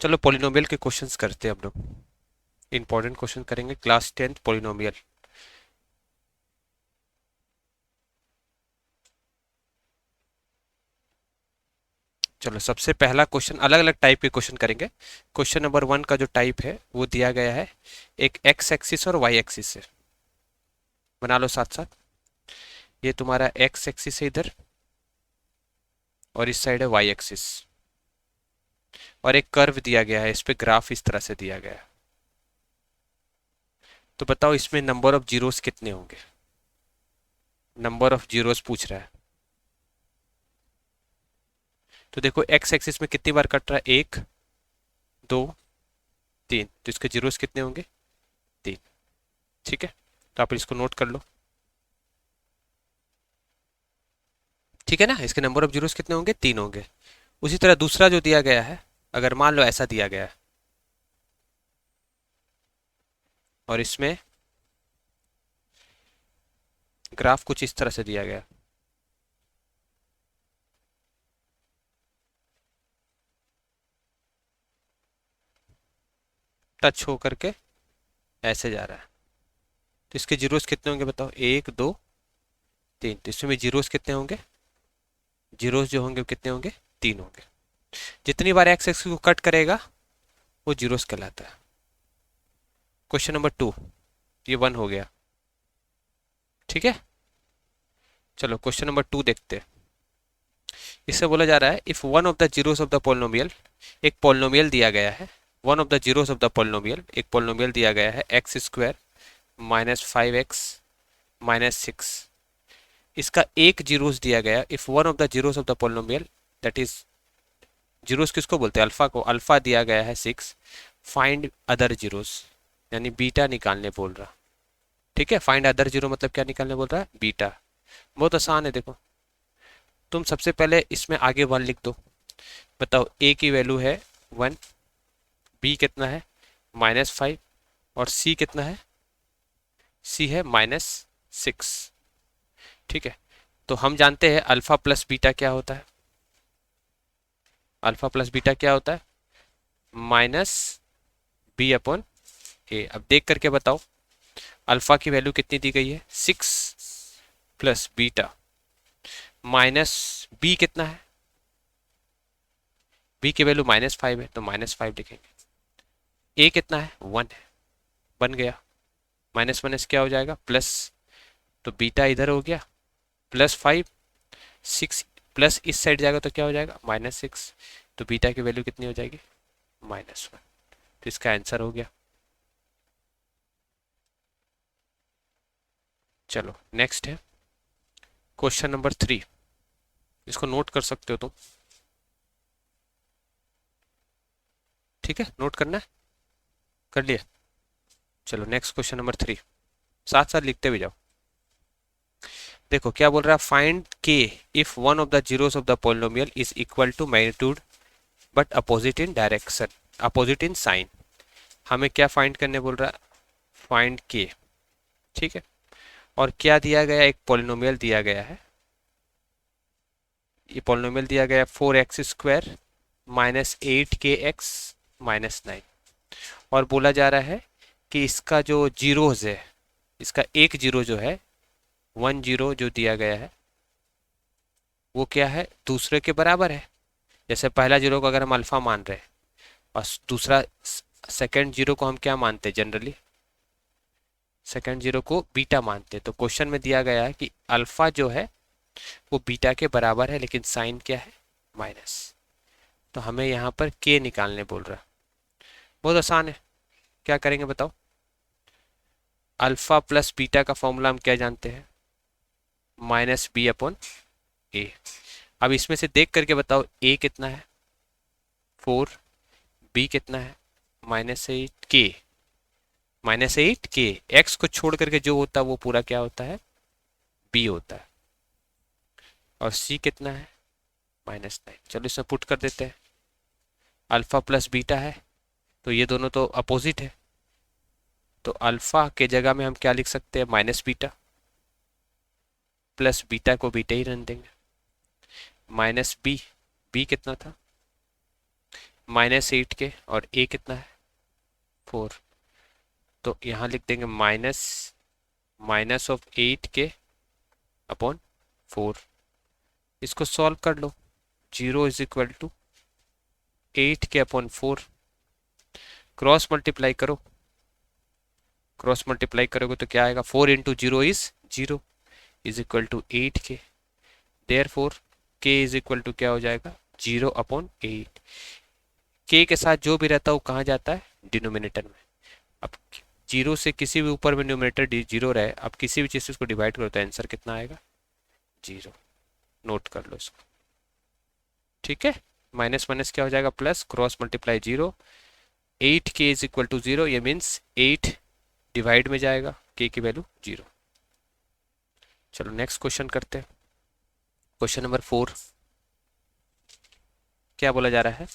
चलो पॉलिनोमियल के क्वेश्चंस करते हैं हम लोग। इंपॉर्टेंट क्वेश्चन करेंगे क्लास 10th पॉलिनोमियल। चलो सबसे पहला क्वेश्चन, अलग अलग टाइप के क्वेश्चन करेंगे। क्वेश्चन नंबर 1 का जो टाइप है वो दिया गया है एक एक्स एक्सिस और वाई एक्सिस से। बना लो साथ साथ। ये तुम्हारा एक्स एक्सिस है इधर, और इस साइड है वाई एक्सिस, और एक कर्व दिया गया है, इस पे ग्राफ इस तरह से दिया गया है। तो बताओ इसमें नंबर ऑफ जीरोस कितने होंगे। नंबर ऑफ जीरोस पूछ रहा है। तो देखो एक्स एक्सिस में कितनी बार कट रहा है, 1 2 3, तो इसके जीरोस कितने होंगे, 3। ठीक है, तो आप इसको नोट कर लो। ठीक है ना, इसके नंबर ऑफ जीरोस कितने होंगे, 3 होंगे। उसी तरह दूसरा जो दिया गया है, अगर मान लो ऐसा दिया गया है और इसमें ग्राफ कुछ इस तरह से दिया गया, टच हो करके ऐसे जा रहा है, तो इसके जीरोस कितने होंगे बताओ, 1 2 3। तो इसमें भी जीरोस कितने होंगे, जीरोस जो होंगे वो कितने होंगे, 3 होंगे। जितनी बार एक्स एक्सिस को कट करेगा वो जीरोस कहलाता है। क्वेश्चन नंबर 2, ये 1 हो गया। ठीक है, चलो क्वेश्चन नंबर 2 देखते हैं। इससे बोला जा रहा है if one of the zeros of the polynomial, एक पोलिनोमियल दिया गया है। One of the zeros of the polynomial, एक पोलिनोमियल दिया गया है x square minus 5x minus 6। इसका एक जीरोस दिया गया, if one of the zeros of the polynomial, that is zeros किसको बोलते हैं, अल्फा को। अल्फा दिया गया है 6, फाइंड अदर जीरोस, यानी बीटा निकालने बोल रहा। ठीक है, फाइंड अदर जीरो मतलब क्या निकालने बोल रहा है, बीटा। बहुत आसान है, देखो तुम सबसे पहले इसमें आगे 1 लिख दो। बताओ ए की वैल्यू है 1, बी कितना है -5, और सी कितना है, सी है -6। ठीक है, तो हम जानते हैं अल्फा प्लस बीटा क्या होता है। अल्फा प्लस बीटा क्या होता है, -b/a। अब देख करके बताओ अल्फा की वैल्यू कितनी दी गई है, 6 प्लस बीटा माइनस बी कितना है, बी की वैल्यू -5 है तो -5 लिखेंगे। ए कितना है, 1 है, बन गया। माइनस माइनस क्या हो जाएगा, प्लस, तो बीटा इधर हो गया +5। 6 प्लस इस साइड जाएगा तो क्या हो जाएगा, -6। तो बीटा की वैल्यू कितनी हो जाएगी, -1। तो इसका आंसर हो गया। चलो नेक्स्ट है क्वेश्चन नंबर 3। इसको नोट कर सकते हो तुम। ठीक है, नोट करना है, कर लिया। चलो नेक्स्ट क्वेश्चन नंबर 3, साथ साथ लिखते भी जाओ। देखो क्या बोल रहा है, find k if one of the zeros of the polynomial is equal to magnitude but opposite in direction, opposite in sign. हमें क्या फाइंड करने बोल रहा है, फाइंड के। ठीक है, और क्या दिया गया, एक पोलिनोमियल दिया गया है। ये पोलिनोमियल दिया गया 4x² -8kx -9, और बोला जा रहा है कि इसका जो जीरोज है, इसका एक जीरो जो है, 1 जीरो जो दिया गया है वो क्या है, दूसरे के बराबर है। जैसे पहला जीरो को अगर हम अल्फा मान रहे हैं और दूसरा सेकंड जीरो को हम क्या मानते हैं, जनरली सेकंड जीरो को बीटा मानते हैं। तो क्वेश्चन में दिया गया है कि अल्फा जो है वो बीटा के बराबर है, लेकिन साइन क्या है, माइनस। तो हमें यहाँ पर के निकालने बोल रहा है। बहुत आसान है, क्या करेंगे बताओ। अल्फा प्लस बीटा का फॉर्मूला हम क्या जानते हैं, -b/a। अब इसमें से देख करके बताओ ए कितना है, 4, बी कितना है -8k, -8k। एक्स को छोड़ करके जो होता है वो पूरा क्या होता है, बी होता है। और सी कितना है, -9। चलो इसमें पुट कर देते हैं। अल्फा प्लस बीटा है तो ये दोनों तो अपोजिट है, तो अल्फा के जगह में हम क्या लिख सकते हैं, -बीटा, प्लस बीटा को बीटा ही रहने देंगे, -b। बी कितना था, -8 के और a कितना है 4, तो यहाँ लिख देंगे माइनस ऑफ 8 के अपॉन 4। इसको सॉल्व कर लो, 0 इज इक्वल टू 8 के अपॉन 4, क्रॉस मल्टीप्लाई करो, क्रॉस मल्टीप्लाई करोगे तो क्या आएगा 4 into 0 is 0 is equal to 8 के, देयरफॉर के इज इक्वल टू क्या हो जाएगा 0 अपॉन 8। के के साथ जो भी रहता है वो कहाँ जाता है डिनोमिनेटर में। अब 0 से किसी भी ऊपर में न्यूमिनेटर 0 रहे, अब किसी भी चीज़ से उसको डिवाइड करो तो आंसर कितना आएगा 0। नोट कर लो इसको, ठीक है। माइनस माइनस क्या हो जाएगा प्लस, क्रॉस मल्टीप्लाई 0, 8 के इज इक्वल टू 0, ये मीन्स 8 डिवाइड में जाएगा, के की वैल्यू 0। चलो नेक्स्ट क्वेश्चन करते हैं। क्वेश्चन नंबर 4 क्या बोला जा रहा है,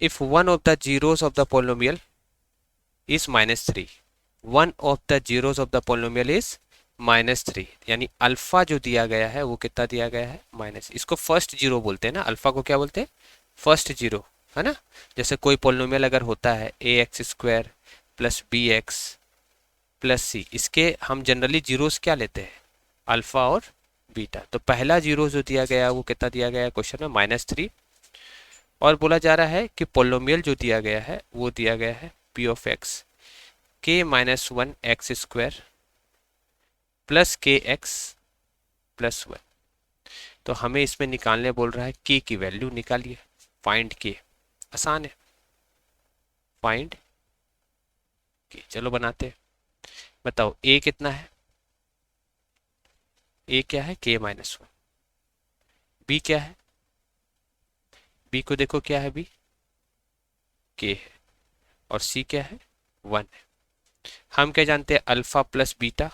if one of the zeros of the polynomial is -3, one of the zeros of the polynomial is -3, यानी अल्फा जो दिया गया है वो कितना दिया गया है माइनस, इसको फर्स्ट जीरो बोलते हैं ना, अल्फा को क्या बोलते हैं फर्स्ट जीरो, है ना। जैसे कोई पोलिनोमियल अगर होता है ax² plus bx plus c, इसके हम जनरली जीरोस क्या लेते हैं अल्फा और बीटा, तो पहला जीरो जो दिया गया वो कितना दिया गया है क्वेश्चन में -3, और बोला जा रहा है कि पोलिनोमियल जो दिया गया है वो दिया गया है p of x k-1 x² plus kx plus 1। तो हमें इसमें निकालने बोल रहा है k की वैल्यू निकालिए, फाइंड k, आसान है फाइंड k। चलो बनाते हैं, बताओ a कितना है, a क्या है k-1, b क्या है, b को देखो क्या है b k है, और c क्या है 1 है। हम क्या जानते हैं alpha plus beta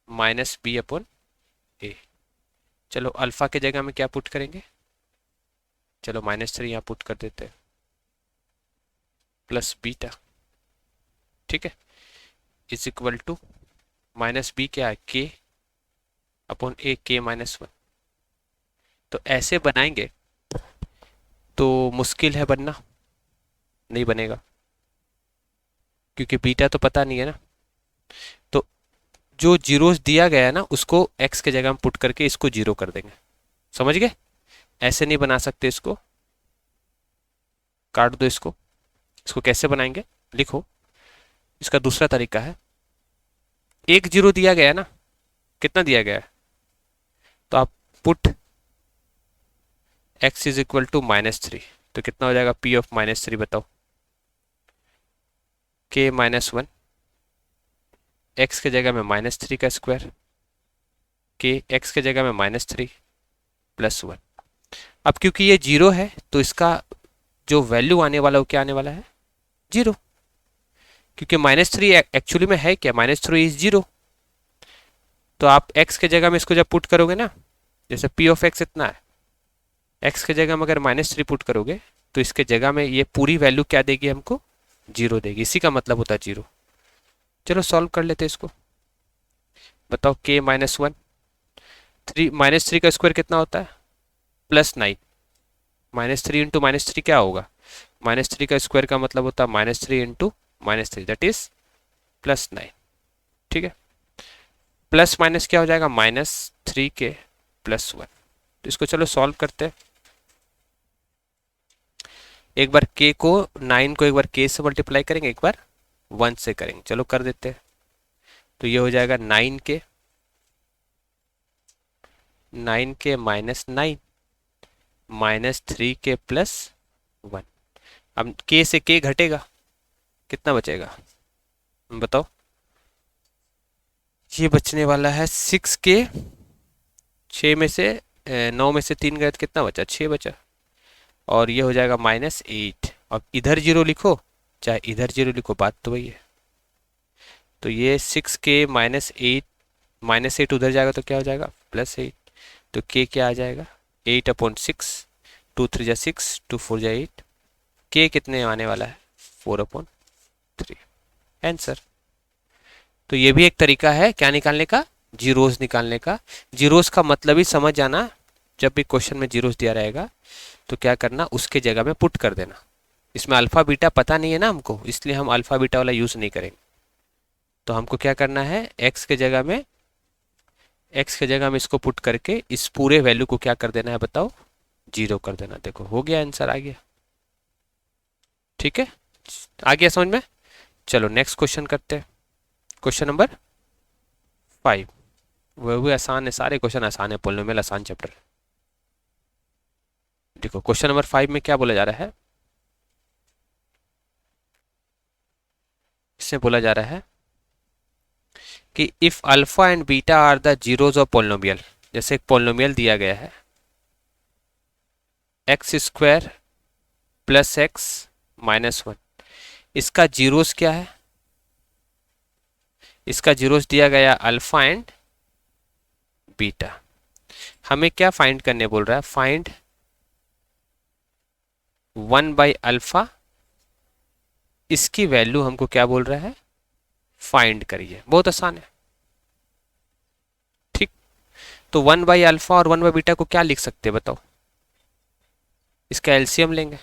minus B upon A. चलो अल्फा के जगह में क्या पुट करेंगे, चलो -3 यहाँ पुट कर देते हैं प्लस बीटा, ठीक है, is equal to minus b क्या है के अपॉन ए k-1। तो ऐसे बनाएंगे तो मुश्किल है बनना, नहीं बनेगा क्योंकि बीटा तो पता नहीं है ना। तो जो जीरोस दिया गया है ना उसको x के जगह में पुट करके इसको 0 कर देंगे, समझ गए। ऐसे नहीं बना सकते, इसको काट दो, इसको इसको कैसे बनाएंगे लिखो, इसका दूसरा तरीका है, एक जीरो दिया गया है ना, कितना दिया गया है, तो आप put x is equal to -3, तो कितना हो जाएगा p ऑफ -3 बताओ, k-1 x के जगह में -3 का स्क्वायर, k x के जगह में -3 प्लस 1। अब क्योंकि ये 0 है तो इसका जो वैल्यू आने वाला है वो क्या आने वाला है 0, क्योंकि -3 एक्चुअली में है क्या -3 इज 0। तो आप x के जगह में इसको जब पुट करोगे ना, जैसे p ऑफ x इतना है, x के जगह में अगर -3 पुट करोगे तो इसके जगह में ये पूरी वैल्यू क्या देगी हमको 0 देगी, इसी का मतलब होता है 0। चलो सॉल्व कर लेते हैं इसको, बताओ k-1, -3 का स्क्वायर कितना होता है +9, -3 इंटू -3 क्या होगा, -3 का स्क्वायर का मतलब होता है -3 इंटू -3 दैट इज +9, ठीक है। प्लस माइनस क्या हो जाएगा -3 के प्लस 1। तो इसको चलो सॉल्व करते हैं, एक बार k को 9 को एक बार k से मल्टीप्लाई करेंगे, एक बार 1 से करेंगे, चलो कर देते हैं। तो ये हो जाएगा 9 के -9 -3 के प्लस 1। अब k से k घटेगा, कितना बचेगा बताओ, ये बचने वाला है 6 के, 6 में से 9 में से 3 गए तो कितना बचा 6 बचा, और ये हो जाएगा -8। अब इधर 0 लिखो चाहे इधर 0 लिखो, बात तो वही है। तो ये 6 के -8 उधर जाएगा तो क्या हो जाएगा +8, तो k क्या आ जाएगा 8/6, 2 3 जा 6, 2 4 जा 8, k कितने आने वाला है 4/3 आंसर। तो ये भी एक तरीका है क्या निकालने का, जीरोस निकालने का। जीरोस का मतलब ही समझ जाना जब भी क्वेश्चन में जीरोस दिया रहेगा तो क्या करना, उसके जगह में पुट कर देना। इसमें अल्फा बीटा पता नहीं है ना हमको, इसलिए हम अल्फा बीटा वाला यूज नहीं करेंगे। तो हमको क्या करना है, एक्स के जगह में इसको पुट करके इस पूरे वैल्यू को क्या कर देना है बताओ, जीरो कर देना। देखो हो गया, आंसर आ गया। ठीक है, आ गया समझ में। चलो नेक्स्ट क्वेश्चन करते हैं, क्वेश्चन नंबर 5। वो भी आसान है, सारे क्वेश्चन आसान है, पॉलिनोमियल आसान चैप्टर। देखो क्वेश्चन नंबर 5 में क्या बोला जा रहा है, इसमें बोला जा रहा है कि if alpha and beta are the zeros of polynomial. जैसे एक पॉलिनोमियल दिया गया है x square plus x minus 1, इसका जीरोस क्या है, इसका जीरोस दिया गया अल्फा एंड बीटा। हमें क्या फाइंड करने बोल रहा है, फाइंड 1/अल्फा, इसकी वैल्यू हमको क्या बोल रहा है, फाइंड करिए। बहुत आसान है। ठीक, तो 1/अल्फा और 1/बीटा को क्या लिख सकते हैं बताओ, इसका एलसीएम लेंगे।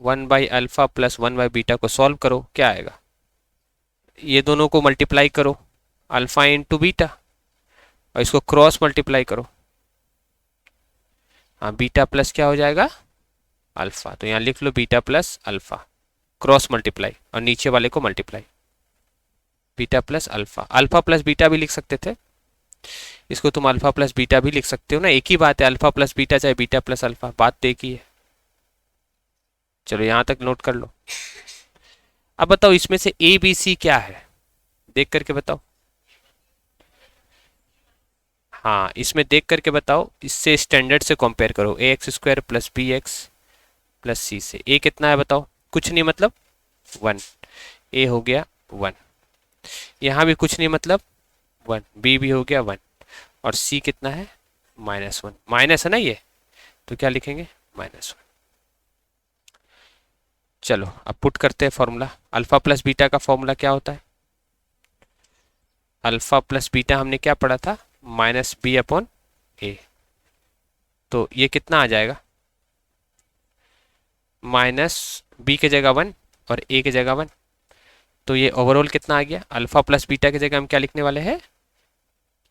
1/अल्फा प्लस 1/बीटा को सॉल्व करो, क्या आएगा, ये दोनों को मल्टीप्लाई करो अल्फा इंटू बीटा, और इसको क्रॉस मल्टीप्लाई करो। हाँ, बीटा प्लस क्या हो जाएगा अल्फा, तो यहाँ लिख लो beta plus alpha, cross multiply और नीचे वाले को multiply, beta plus alpha. Alpha plus beta भी लिख सकते थे, इसको तुम अल्फा प्लस बीटा भी लिख सकते हो ना, एक ही बात है, अल्फा प्लस बीटा चाहे बीटा प्लस अल्फा, बात तो एक ही है। चलो यहां तक नोट कर लो। अब बताओ इसमें से ए बी सी क्या है, देख करके बताओ। हाँ, इसमें देख करके बताओ, इससे स्टैंडर्ड से कंपेयर करो, A X square plus B X plus C से। ए कितना है बताओ, कुछ नहीं मतलब 1, ए हो गया 1, यहाँ भी कुछ नहीं मतलब 1, बी भी हो गया 1, और सी कितना है -1, माइनस है ना ये, तो क्या लिखेंगे -1। चलो अब पुट करते हैं फॉर्मूला। अल्फा प्लस बीटा का फॉर्मूला क्या होता है, अल्फा प्लस बीटा हमने क्या पढ़ा था, -b/a। तो ये कितना आ जाएगा, -b के जगह 1 और a के जगह 1, तो ये ओवरऑल कितना आ गया। अल्फा प्लस बीटा की जगह हम क्या लिखने वाले हैं,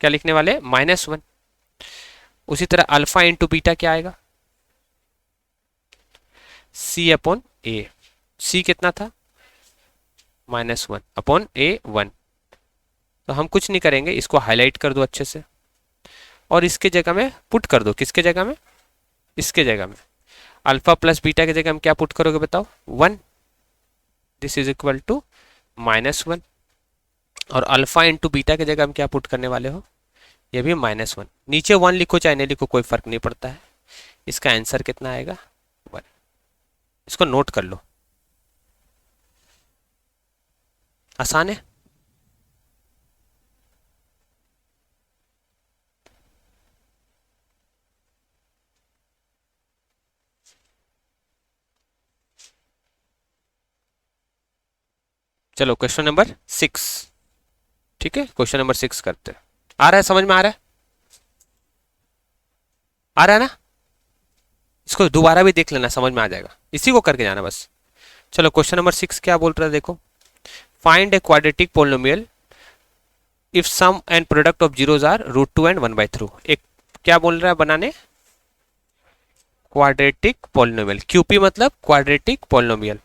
क्या लिखने वाले -1। उसी तरह अल्फा इंटू बीटा क्या आएगा, c/a। c कितना था -1/a1। तो हम कुछ नहीं करेंगे, इसको हाईलाइट कर दो अच्छे से और इसके जगह में पुट कर दो, किसके जगह में, इसके जगह में। अल्फा प्लस बीटा की जगह हम क्या पुट करोगे बताओ, 1, दिस इज इक्वल टू -1। और अल्फा इंटू बीटा की जगह हम क्या पुट करने वाले हो, ये भी -1। नीचे 1 लिखो चाहे नहीं लिखो, कोई फर्क नहीं पड़ता है। इसका आंसर कितना आएगा 1। इसको नोट कर लो, आसान है। चलो क्वेश्चन नंबर 6। ठीक है, क्वेश्चन नंबर 6 करते हैं। आ रहा है, समझ में आ रहा है, आ रहा है ना, इसको दोबारा भी देख लेना, समझ में आ जाएगा, इसी को करके जाना बस। चलो क्वेश्चन नंबर 6 क्या बोल रहा है देखो, find a quadratic polynomial if sum and product of zeros are √2 and 1/3। एक क्या बोल रहा है बनाने, क्वाड्रेटिक पोलिनोमियल, क्यूपी मतलब क्वाड्रेटिक पोलिनोमियल,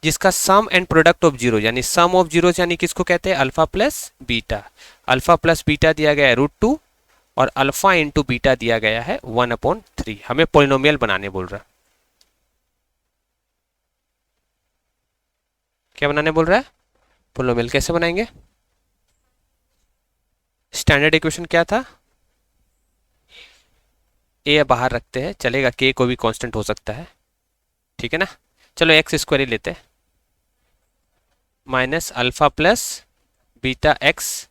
जिसका sum and product of zero, यानी सम ऑफ जीरो यानी किसको कहते हैं, alpha plus beta. Alpha plus beta दिया गया है √2 और अल्फा इंटू बीटा दिया गया है 1/3। हमें पोलिनोमियल बनाने बोल रहा है, क्या बनाने बोल रहा है, पोलिनोमियल। कैसे बनाएंगे, स्टैंडर्ड इक्वेशन क्या था, ए बाहर रखते हैं चलेगा, के को भी कांस्टेंट हो सकता है, ठीक है ना। चलो एक्स स्क्वायर ही लेते हैं, minus alpha plus beta x,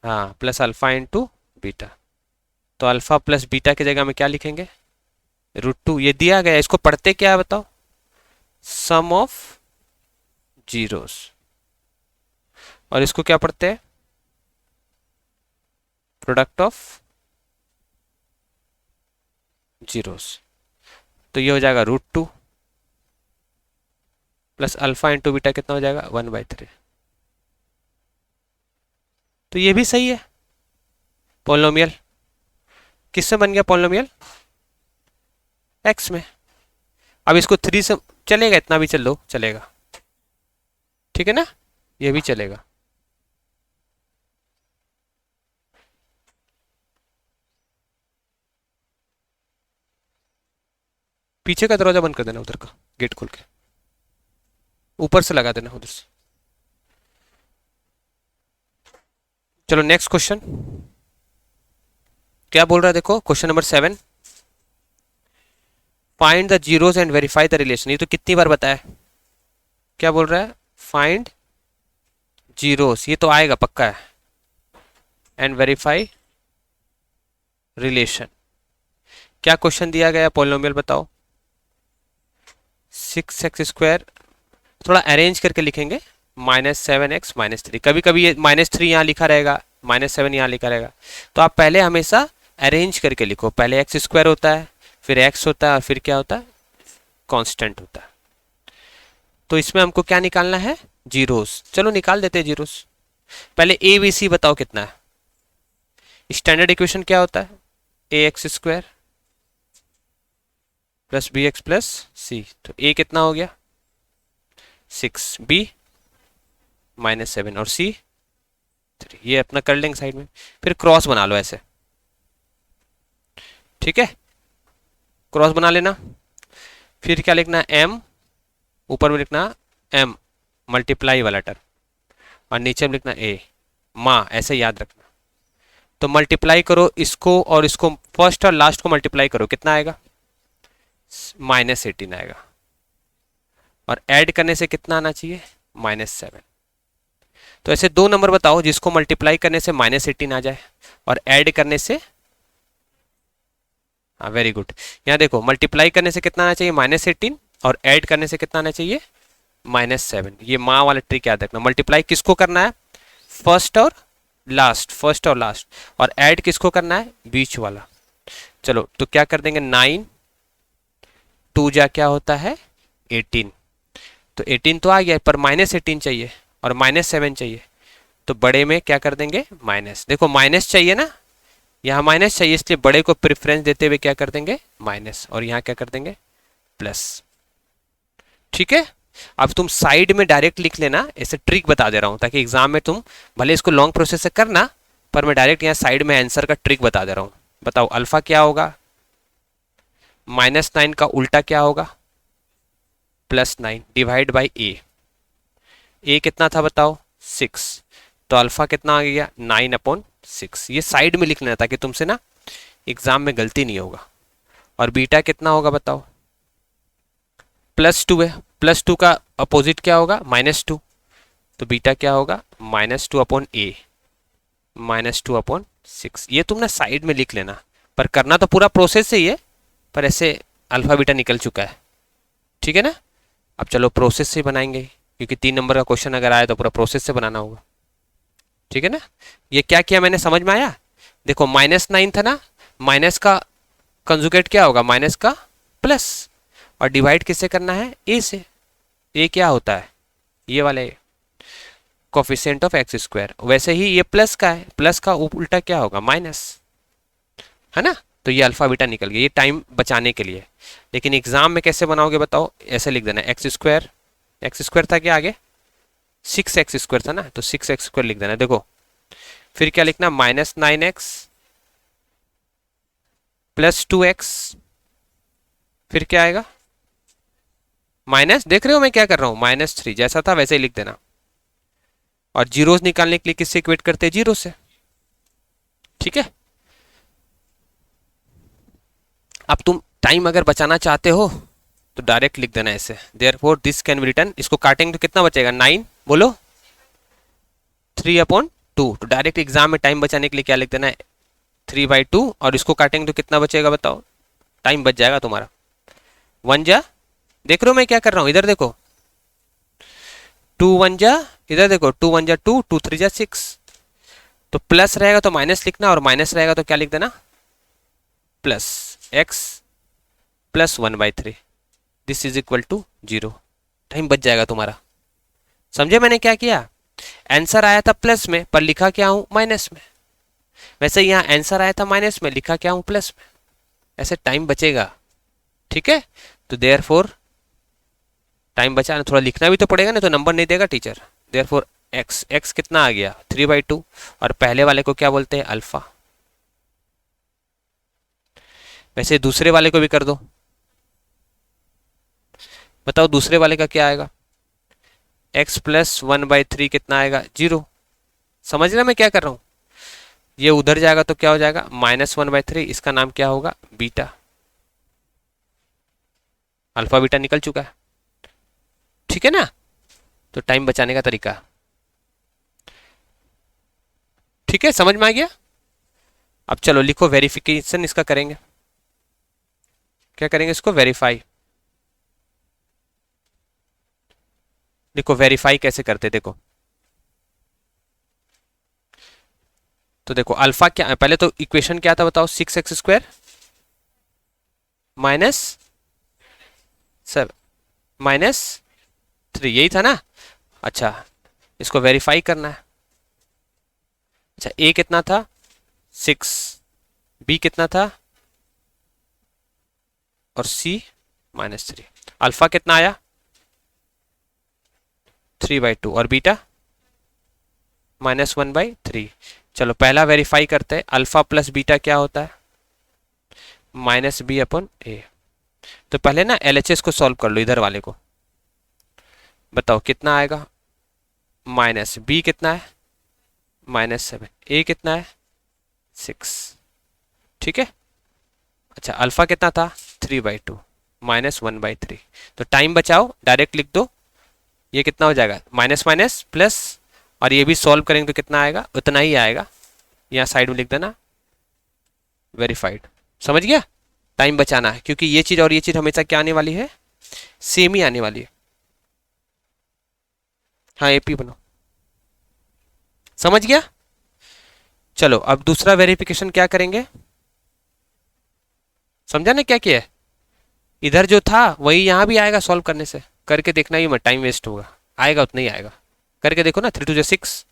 हाँ प्लस अल्फा इंटू बीटा। तो अल्फा प्लस बीटा की जगह में क्या लिखेंगे, √2। ये दिया गया, इसको पढ़ते क्या है बताओ, सम ऑफ जीरोस, और इसको क्या पढ़ते हैं, प्रोडक्ट ऑफ जीरोस। तो ये हो जाएगा √2 प्लस अल्फा इंटू बीटा कितना हो जाएगा 1/3। तो ये भी सही है पोलिनोमियल। किससे बन गया पोलिनोमियल? एक्स में। अब इसको 3 से चलेगा, इतना भी चल लो चलेगा, ठीक है ना, ये भी चलेगा। पीछे का दरवाजा बंद कर देना, उधर का गेट खोल के ऊपर से लगा देना उधर से। चलो नेक्स्ट क्वेश्चन क्या बोल रहा है, देखो question number 7, find the zeros and verify the relation. ये तो कितनी बार बताया, क्या बोल रहा है, फाइंड जीरोस, ये तो आएगा पक्का है, एंड वेरीफाई रिलेशन। क्या क्वेश्चन दिया गया, पोलिनोमियल बताओ। 6x², थोड़ा अरेंज करके लिखेंगे, -7x -3। कभी कभी ये -3 यहाँ लिखा रहेगा, -7 यहाँ लिखा रहेगा, तो आप पहले हमेशा अरेंज करके लिखो। पहले x² होता है, फिर x होता है, और फिर क्या होता है, कांस्टेंट होता है। तो इसमें हमको क्या निकालना है, जीरोस। चलो निकाल देते हैं जीरोस। पहले ABC बताओ कितना है। स्टैंडर्ड इक्वेशन क्या होता है, ax² plus bx plus c। तो a कितना हो गया 6, b -7 और c 3। ये अपना कर लेंगे साइड में, फिर क्रॉस बना लो ऐसे, ठीक है, क्रॉस बना लेना। फिर क्या लिखना, m ऊपर में लिखना m मल्टीप्लाई वाला टर्म, और नीचे में लिखना a माँ, ऐसे याद रखना। तो मल्टीप्लाई करो इसको और इसको, फर्स्ट और लास्ट को मल्टीप्लाई करो, कितना आएगा -18 आएगा, और ऐड करने से कितना आना चाहिए -7। तो ऐसे दो नंबर बताओ जिसको मल्टीप्लाई करने से -18 आ जाए और ऐड करने से, हाँ वेरी गुड। यहाँ देखो मल्टीप्लाई करने से कितना आना चाहिए -18, और ऐड करने से कितना आना चाहिए -7। ये माँ वाला ट्रिक याद रखना। मल्टीप्लाई किसको करना है, फर्स्ट और लास्ट, फर्स्ट और लास्ट, और ऐड किसको करना है, बीच वाला। चलो तो क्या कर देंगे, 9 2 जा क्या होता है 18। तो 18 तो आ गया, पर -18 चाहिए और -7 चाहिए, तो बड़े में क्या कर देंगे माइनस। देखो माइनस चाहिए ना, यहाँ माइनस चाहिए, इसलिए बड़े को प्रेफरेंस देते हुए क्या कर देंगे माइनस, और यहाँ क्या कर देंगे प्लस, ठीक है। अब तुम साइड में डायरेक्ट लिख लेना, ऐसे ट्रिक बता दे रहा हूँ ताकि एग्जाम में तुम भले इसको लॉन्ग प्रोसेस से करना, पर मैं डायरेक्ट यहाँ साइड में आंसर का ट्रिक बता दे रहा हूँ। बताओ अल्फा क्या होगा, -9 का उल्टा क्या होगा, +9 डिवाइड बाई ए कितना था बताओ 6, तो अल्फा कितना आ गया 9/6। ये साइड में लिख लेना ताकि तुमसे ना एग्जाम में गलती नहीं होगा। और बीटा कितना होगा बताओ, +2 है, +2 का अपोजिट क्या होगा -2, तो बीटा क्या होगा -2/a, -2/6। ये तुम ना साइड में लिख लेना, पर करना तो पूरा प्रोसेस से ही है, पर ऐसे अल्फा बीटा निकल चुका है, ठीक है ना। अब चलो प्रोसेस से बनाएंगे, क्योंकि 3 नंबर का क्वेश्चन अगर आया तो पूरा प्रोसेस से बनाना होगा, ठीक है ना। ये क्या किया मैंने, समझ में आया। देखो -9 था ना, माइनस का कंजुगेट क्या होगा माइनस का प्लस, और डिवाइड किससे करना है ए से। ए क्या होता है ये वाले कोफिशिएंट ऑफ x², वैसे ही ये प्लस का है, प्लस का उल्टा क्या होगा माइनस, है ना। तो ये अल्फा बीटा निकल गया, ये टाइम बचाने के लिए। लेकिन एग्जाम में कैसे बनाओगे बताओ, ऐसे लिख देना x² था क्या आगे 6x² था ना, तो 6x² लिख देना। देखो फिर क्या लिखना -9x +2x, फिर क्या आएगा माइनस, देख रहे हो मैं क्या कर रहा हूं -3, जैसा था वैसे ही लिख देना। और जीरोस निकालने के लिए किससे इक्वेट करते हैं, जीरो से, ठीक है। अब तुम टाइम अगर बचाना चाहते हो तो डायरेक्ट लिख देना ऐसे, therefore this can be written. इसको काटेंगे तो कितना बचेगा 9, बोलो 3/2। तो डायरेक्ट एग्जाम में टाइम बचाने के लिए क्या लिख देना है 3/2, और इसको काटेंगे तो कितना बचेगा बताओ, टाइम बच जाएगा तुम्हारा 1 जा, देख रहे हो मैं क्या कर रहा हूं, इधर देखो 2 1 जा, इधर देखो 2 1 जा 2, 2 3 जा 6। तो प्लस रहेगा तो माइनस लिखना, और माइनस रहेगा तो क्या लिख देना plus, x plus 1/3 this is equal to 0। Time बच जाएगा तुम्हारा। समझे मैंने क्या किया? आंसर आया था प्लस में पर लिखा क्या हूं माइनस में। वैसे यहाँ आंसर आया था माइनस में, लिखा क्या हूं प्लस में। ऐसे टाइम बचेगा। ठीक है, तो देयरफॉर टाइम बचाना, थोड़ा लिखना भी तो पड़ेगा ना, तो नंबर नहीं देगा टीचर। देयरफॉर एक्स, एक्स कितना आ गया 3/2, और पहले वाले को क्या बोलते हैं अल्फा। वैसे दूसरे वाले को भी कर दो, बताओ दूसरे वाले का क्या आएगा। x प्लस 1/3 कितना आएगा 0। समझ रहे मैं क्या कर रहा हूं? ये उधर जाएगा तो क्या हो जाएगा -1/3, इसका नाम क्या होगा बीटा। अल्फा बीटा निकल चुका है। ठीक है ना, तो टाइम बचाने का तरीका। ठीक है, समझ में आ गया। अब चलो लिखो वेरिफिकेशन इसका करेंगे। क्या करेंगे इसको वेरीफाई। देखो वेरीफाई कैसे करते देखो। तो देखो अल्फा क्या, पहले तो इक्वेशन क्या था बताओ, 6x² माइनस सब -3, यही था ना। अच्छा, इसको वेरीफाई करना है। अच्छा, a कितना था 6, b कितना था और c -3। अल्फा कितना आया 3/2 और बीटा -1/3। चलो पहला वेरीफाई करते हैं, अल्फा प्लस बीटा क्या होता है -b/a। तो पहले ना LHS को सॉल्व कर लो, इधर वाले को। बताओ कितना आएगा, -b कितना है -7, a कितना है 6। ठीक है। अच्छा, अल्फा कितना था 3/2 -1/3। तो टाइम बचाओ, डायरेक्ट लिख दो। ये कितना हो जाएगा माइनस माइनस प्लस, और ये भी सॉल्व करेंगे तो कितना आएगा उतना ही आएगा। यहाँ साइड में लिख देना वेरीफाइड। समझ गया, टाइम बचाना है, क्योंकि ये चीज और ये चीज हमेशा क्या आने वाली है, सेम ही आने वाली है। हाँ AP बनो, समझ गया। चलो अब दूसरा वेरिफिकेशन क्या करेंगे, समझा ना क्या किया है। इधर जो था वही यहाँ भी आएगा, सॉल्व करने से। करके देखना ही मत, टाइम वेस्ट होगा, आएगा उतना ही आएगा। करके देखो ना, 3 2 6,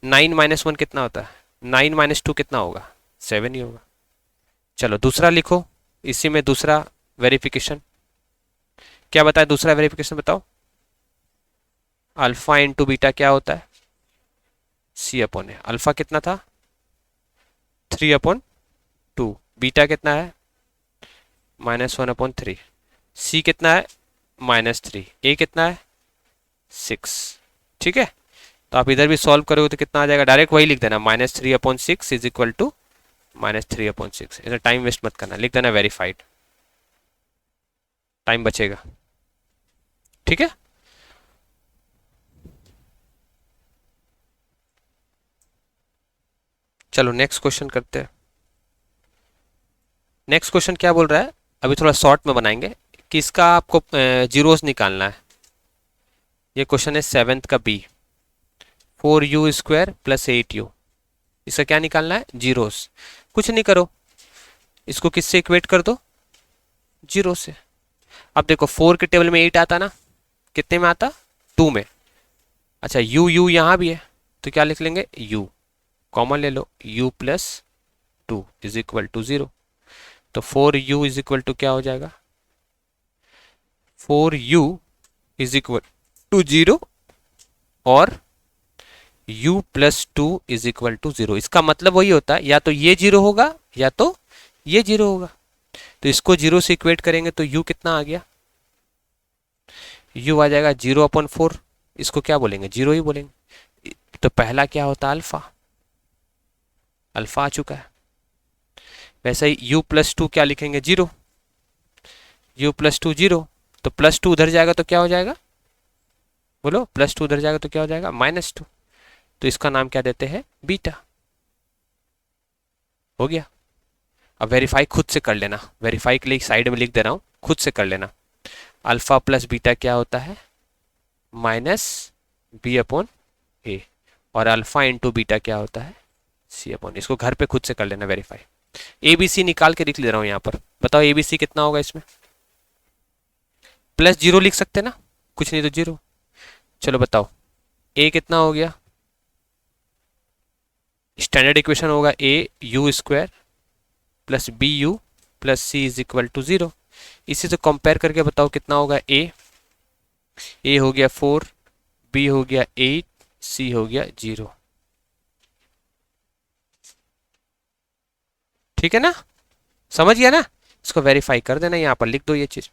9 -1 कितना होता है, 9 -2 कितना होगा 7 ही होगा। चलो दूसरा लिखो, इसी में दूसरा वेरिफिकेशन क्या बताए, दूसरा वेरिफिकेशन बताओ। अल्फा इंटू बीटा क्या होता है C/A। अल्फा कितना था 3/2, बीटा कितना है -1/3, C कितना है -3, A कितना है 6। ठीक है, तो आप इधर भी सॉल्व करोगे तो कितना आ जाएगा, डायरेक्ट वही लिख देना -3/6 इज इक्वल टू -3/6। इधर टाइम वेस्ट मत करना, लिख देना वेरीफाइड, टाइम बचेगा। ठीक है, चलो नेक्स्ट क्वेश्चन करते हैं। नेक्स्ट क्वेश्चन क्या बोल रहा है, अभी थोड़ा शॉर्ट में बनाएंगे कि इसका आपको जीरोस निकालना है। ये क्वेश्चन है 7th का B, 4u² + 8u। इसका क्या निकालना है जीरोस। कुछ नहीं करो, इसको किससे इक्वेट कर दो, जीरो से। अब देखो 4 के टेबल में 8 आता ना, कितने में आता 2 में। अच्छा u यहाँ भी है तो क्या लिख लेंगे u, कॉमन ले लो, u + 2 इज इक्वल टू 0। तो 4u इज इक्वल टू क्या हो जाएगा, 4u इज इक्वल टू 0 और u + 2 इज इक्वल टू 0। इसका मतलब वही होता है, या तो ये 0 होगा या तो ये 0 होगा। तो इसको 0 से इक्वेट करेंगे तो u कितना आ गया, u आ जाएगा 0/4। इसको क्या बोलेंगे 0 ही बोलेंगे। तो पहला क्या होता है अल्फा, अल्फा आ चुका है। वैसे ही u + 2 क्या लिखेंगे 0, u + 2 0। तो +2 उधर जाएगा तो क्या हो जाएगा, बोलो +2 उधर जाएगा तो क्या हो जाएगा -2। तो इसका नाम क्या देते हैं बीटा। हो गया। अब वेरीफाई खुद से कर लेना, वेरीफाई के लिए साइड में लिख दे रहा हूं, खुद से कर लेना। अल्फा प्लस बीटा क्या होता है -b/a, और अल्फा इंटू बीटा क्या होता है C/। इसको घर पे खुद से कर लेना वेरीफाई। ABC निकाल के लिख ले रहा हूं यहाँ पर, बताओ ABC कितना होगा इसमें, प्लस जीरो लिख सकते ना, कुछ नहीं तो जीरो। चलो बताओ ए कितना हो गया, स्टैंडर्ड इक्वेशन होगा A U square plus B U plus C is equal to zero. इसी से कंपेयर करके बताओ कितना होगा ए हो गया 4, बी हो गया 8, सी हो गया 0। ठीक है ना, समझ गया ना, इसको वेरीफाई कर देना, यहां पर लिख दो ये चीज।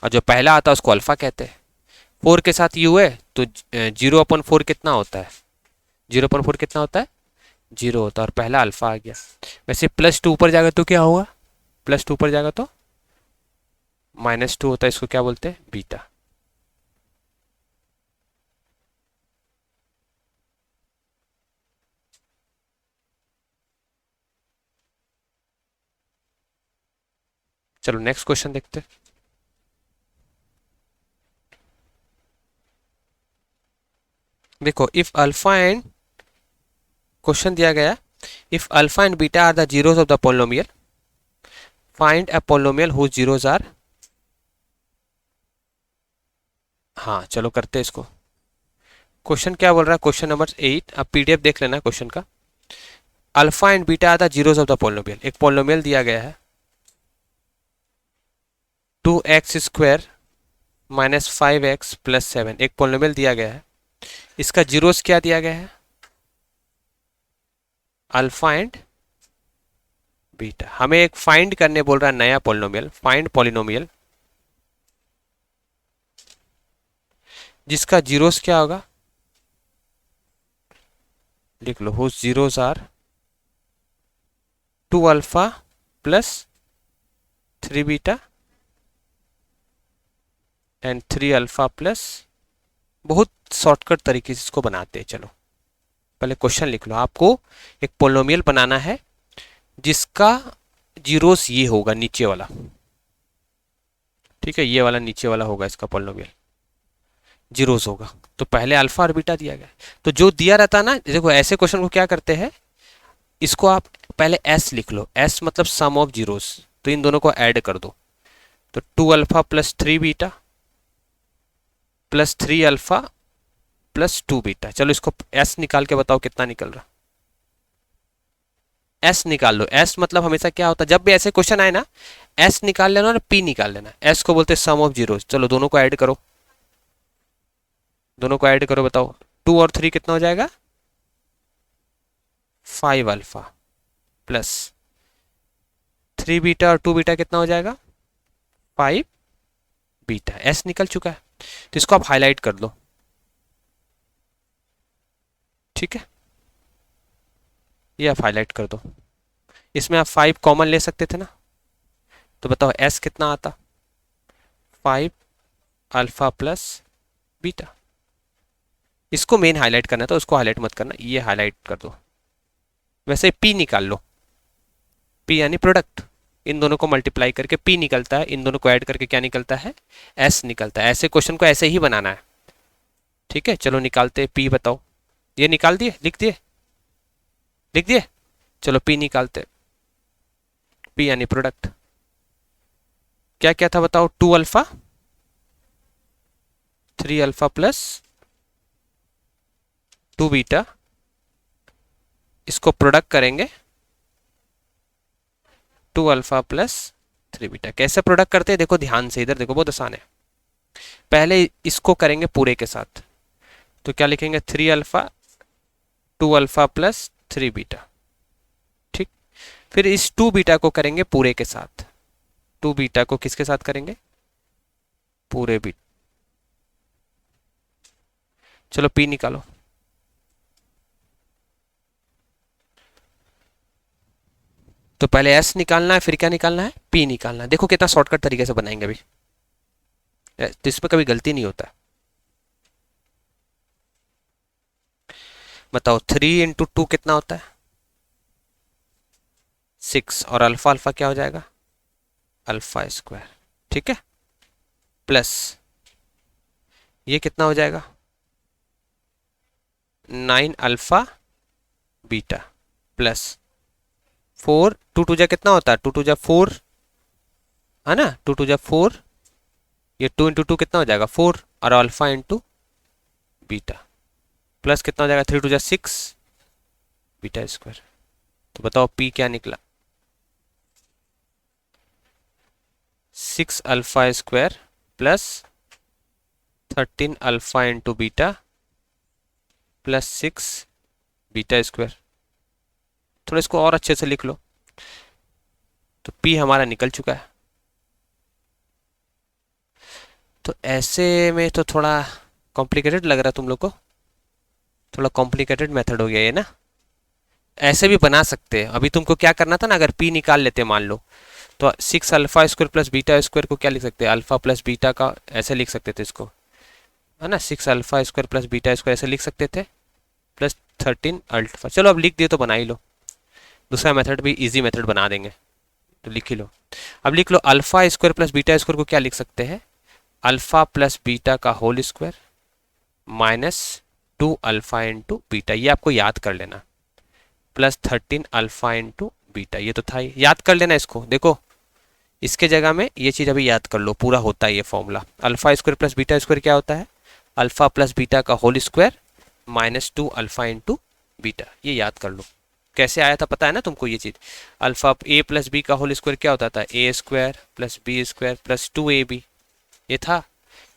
और जो पहला आता है उसको अल्फा कहते हैं। 4 के साथ यू है तो 0/4 कितना होता है, 0/4 कितना होता है, 0 होता है, और पहला अल्फा आ गया। वैसे +2 ऊपर जाएगा तो क्या होगा, +2 ऊपर जाएगा तो -2 होता है, इसको क्या बोलते हैं, बीटा। चलो नेक्स्ट क्वेश्चन देखते हैं। देखो इफ अल्फा एंड, क्वेश्चन दिया गया if alpha and beta are the zeros of the polynomial, find a polynomial whose zeros are. हाँ चलो करते हैं इसको। क्वेश्चन क्या बोल रहा है, क्वेश्चन नंबर 8, आप पीडीएफ देख लेना क्वेश्चन का। Alpha and beta are the zeros of the polynomial, एक पोलिनोमियल दिया गया है 2x² -5x + 7, एक पोलिनोमियल दिया गया है, इसका जीरोस क्या दिया गया है, अल्फा एंड बीटा। हमें एक फाइंड करने बोल रहा है नया पोलिनोमियल, फाइंड पोलिनोमियल जिसका जीरोस क्या होगा, लिख लो हुज जीरोस आर 2α + 3β एंड 3α +, बहुत शॉर्टकट तरीके से इसको बनाते हैं। चलो पहले क्वेश्चन लिख लो, आपको एक पोलिनोमियल बनाना है जिसका जीरोस ये होगा नीचे वाला, ठीक है, ये वाला नीचे वाला होगा इसका पोलिनोमियल, जीरोस होगा। तो पहले अल्फा और बीटा दिया गया, तो जो दिया रहता ना, देखो ऐसे क्वेश्चन को क्या करते हैं, इसको आप पहले एस लिख लो, एस मतलब सम ऑफ जीरोस, तो इन दोनों को ऐड कर दो, तो 2α + 3β + 3α + 2β। चलो इसको एस निकाल के बताओ कितना निकल रहा, एस निकाल लो। एस मतलब हमेशा क्या होता है, जब भी ऐसे क्वेश्चन आए ना, एस निकाल लेना और पी निकाल लेना, एस को बोलते हैं सम ऑफ जीरोस। चलो दोनों को ऐड करो, दोनों को ऐड करो, बताओ 2 और 3 कितना हो जाएगा, 5α + 3β और 2β कितना हो जाएगा, 5β। एस निकल चुका है, तो इसको आप हाईलाइट कर लो, ठीक है, ये आप हाईलाइट कर दो। इसमें आप 5 कॉमन ले सकते थे ना, तो बताओ एस कितना आता, 5α + बीटा। इसको मेन हाईलाइट करना है तो उसको हाईलाइट मत करना, ये हाईलाइट कर दो। वैसे पी निकाल लो, पी यानी प्रोडक्ट, इन दोनों को मल्टीप्लाई करके पी निकलता है, इन दोनों को ऐड करके क्या निकलता है, एस निकलता है। ऐसे क्वेश्चन को ऐसे ही बनाना है, ठीक है। चलो निकालते पी, बताओ, ये निकाल दिए, लिख दिए, लिख दिए, चलो पी निकालते, पी यानी प्रोडक्ट। क्या क्या था बताओ, 2α 3α + 2β, इसको प्रोडक्ट करेंगे 2α + 3β। कैसे प्रोडक्ट करते हैं, देखो ध्यान से, इधर देखो बहुत आसान है। पहले इसको करेंगे पूरे के साथ, तो क्या लिखेंगे, 3α 2α + 3β, ठीक। फिर इस 2β को करेंगे पूरे के साथ, 2β को किसके साथ करेंगे, पूरे बीट। चलो पी निकालो, तो पहले एस निकालना है, फिर क्या निकालना है, पी निकालना है। देखो कितना शॉर्टकट तरीके से बनाएंगे अभी, तो इसमें कभी गलती नहीं होता। बताओ 3 × 2 कितना होता है, 6, और अल्फा अल्फा क्या हो जाएगा, α², ठीक है, प्लस ये कितना हो जाएगा, 9 अल्फा बीटा, प्लस 4 टू टू जा कितना होता है, 2 टू जा 4 है ना, 2 टू जा 4, ये 2 इंटू 2 कितना हो जाएगा 4, और अल्फा इंटू बीटा प्लस कितना हो जाएगा 3 टू जा 6 बीटा स्क्वायर। तो बताओ पी क्या निकला, 6 alpha square plus 13 alpha into beta plus 6 beta square. थोड़ा इसको और अच्छे से लिख लो। तो पी हमारा निकल चुका है। तो ऐसे में तो थोड़ा कॉम्प्लिकेटेड लग रहा है तुम लोग को, थोड़ा कॉम्प्लिकेटेड मेथड हो गया ये ना। ऐसे भी बना सकते हैं। अभी तुमको क्या करना था ना, अगर पी निकाल लेते मान लो, तो 6 alpha square plus beta square को क्या लिख सकते हैं, अल्फा प्लस बीटा का ऐसे लिख सकते थे इसको, है ना, 6 alpha square plus beta square ऐसे लिख सकते थे, प्लस 13 अल्फा। चलो अब लिख दिए तो बना ही लो, दूसरा मेथड भी इजी मेथड बना देंगे, तो लिख ही लो। अब लिख लो alpha square plus beta square को क्या लिख सकते हैं, अल्फा प्लस बीटा का whole square minus 2 alpha into beta, ये आपको याद कर लेना, प्लस 13 अल्फा इंटू बीटा, ये तो था ही, याद कर लेना इसको। देखो इसके जगह में ये चीज़ अभी याद कर लो, पूरा होता है ये formula. Alpha square plus beta square क्या होता है, अल्फा प्लस बीटा का whole square minus 2 alpha into beta, ये याद कर लो। कैसे आया था पता है ना तुमको ये चीज़, अल्फा ए प्लस बी का होल स्क्वायर क्या होता था, A square plus B square plus 2ab, ये था।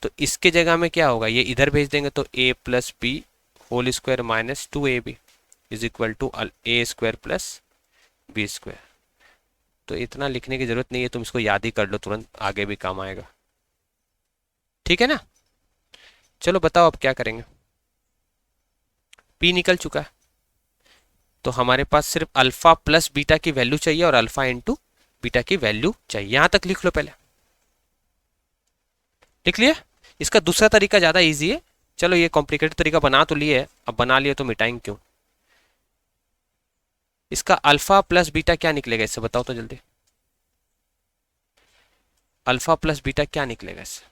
तो इसके जगह में क्या होगा, ये इधर भेज देंगे तो a plus b whole square minus 2ab is equal to a square plus B square. तो इतना लिखने की जरूरत नहीं है, तुम इसको याद ही कर लो, तुरंत आगे भी काम आएगा। ठीक है ना। चलो बताओ अब क्या करेंगे। पी निकल चुका है, तो हमारे पास सिर्फ अल्फा प्लस बीटा की वैल्यू चाहिए और अल्फा इंटू बीटा की वैल्यू चाहिए। यहां तक लिख लो, पहले लिख लिया। इसका दूसरा तरीका ज्यादा इजी है। चलो ये कॉम्प्लिकेटेड तरीका बना तो लिए, अब बना लिए तो मिटाएंगे क्यों। इसका अल्फा प्लस बीटा क्या निकलेगा इससे, बताओ तो जल्दी। अल्फा प्लस बीटा क्या निकलेगा इससे,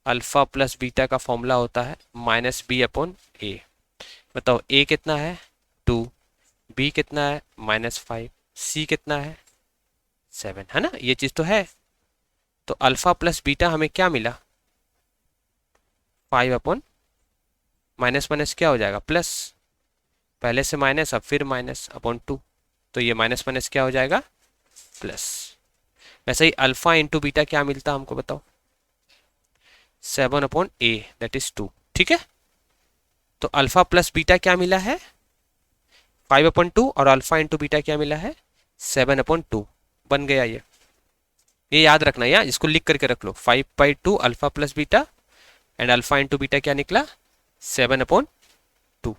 अल्फा प्लस बीटा का फॉर्मूला होता है माइनस बी अपॉन ए। बताओ ए कितना है 2, बी कितना है -5, सी कितना है 7, है ना, ये चीज तो है। तो अल्फा प्लस बीटा हमें क्या मिला 5 अपॉन माइनस माइनस क्या हो जाएगा प्लस, पहले से माइनस अब फिर माइनस अपॉन 2, तो ये माइनस माइनस क्या हो जाएगा प्लस। वैसे ही अल्फा इंटू बीटा क्या मिलता हमको बताओ, 7 अपॉन ए दैट इज 2। ठीक है, तो अल्फा प्लस बीटा क्या मिला है 5 अपॉन 2 और अल्फा इंटू बीटा क्या मिला है 7 अपॉन 2। बन गया ये याद रखना यार, इसको लिख करके रख लो, 5/2 alpha plus beta and alpha into beta क्या निकला 7 अपॉन 2।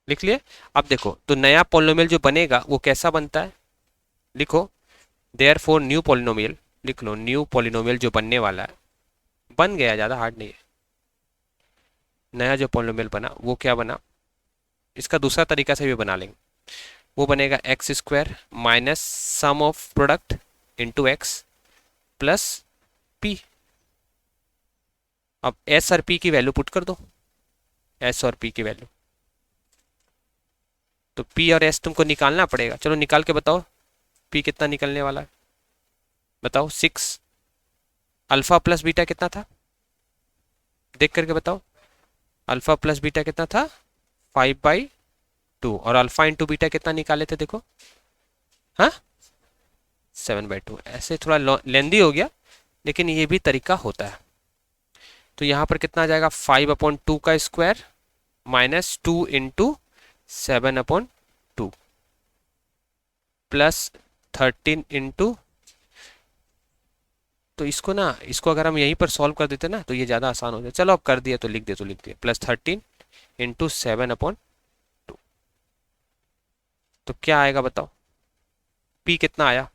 लिख लिए। अब देखो तो नया पॉलिनोमियल जो बनेगा वो कैसा बनता है, लिखो देयरफॉर न्यू पॉलिनोमियल, लिख लो न्यू पॉलिनोमियल जो बनने वाला है, बन गया, ज्यादा हार्ड नहीं है। नया जो पॉलिनोमियल बना वो क्या बना, इसका दूसरा तरीका से भी बना लेंगे, वो बनेगा x square minus sum of product into x plus P. अब एस और पी की वैल्यू पुट कर दो, एस और पी की वैल्यू, तो पी और एस तुमको निकालना पड़ेगा। चलो निकाल के बताओ पी कितना निकलने वाला है, बताओ 6। अल्फा प्लस बीटा कितना था देख करके बताओ, अल्फा प्लस बीटा कितना था 5/2 और अल्फा इंटू बीटा कितना निकाले थे देखो, हाँ 7/2। ऐसे थोड़ा लेंदी हो गया लेकिन ये भी तरीका होता है। तो यहाँ पर कितना आ जाएगा 5/2 का square minus 2 into 7/2 plus 13 into, तो इसको ना, इसको अगर हम यहीं पर सॉल्व कर देते ना तो ये ज़्यादा आसान हो जाए। चलो अब कर दिया तो लिख दिया प्लस 13 इंटू 7/2। तो क्या आएगा बताओ, पी कितना आया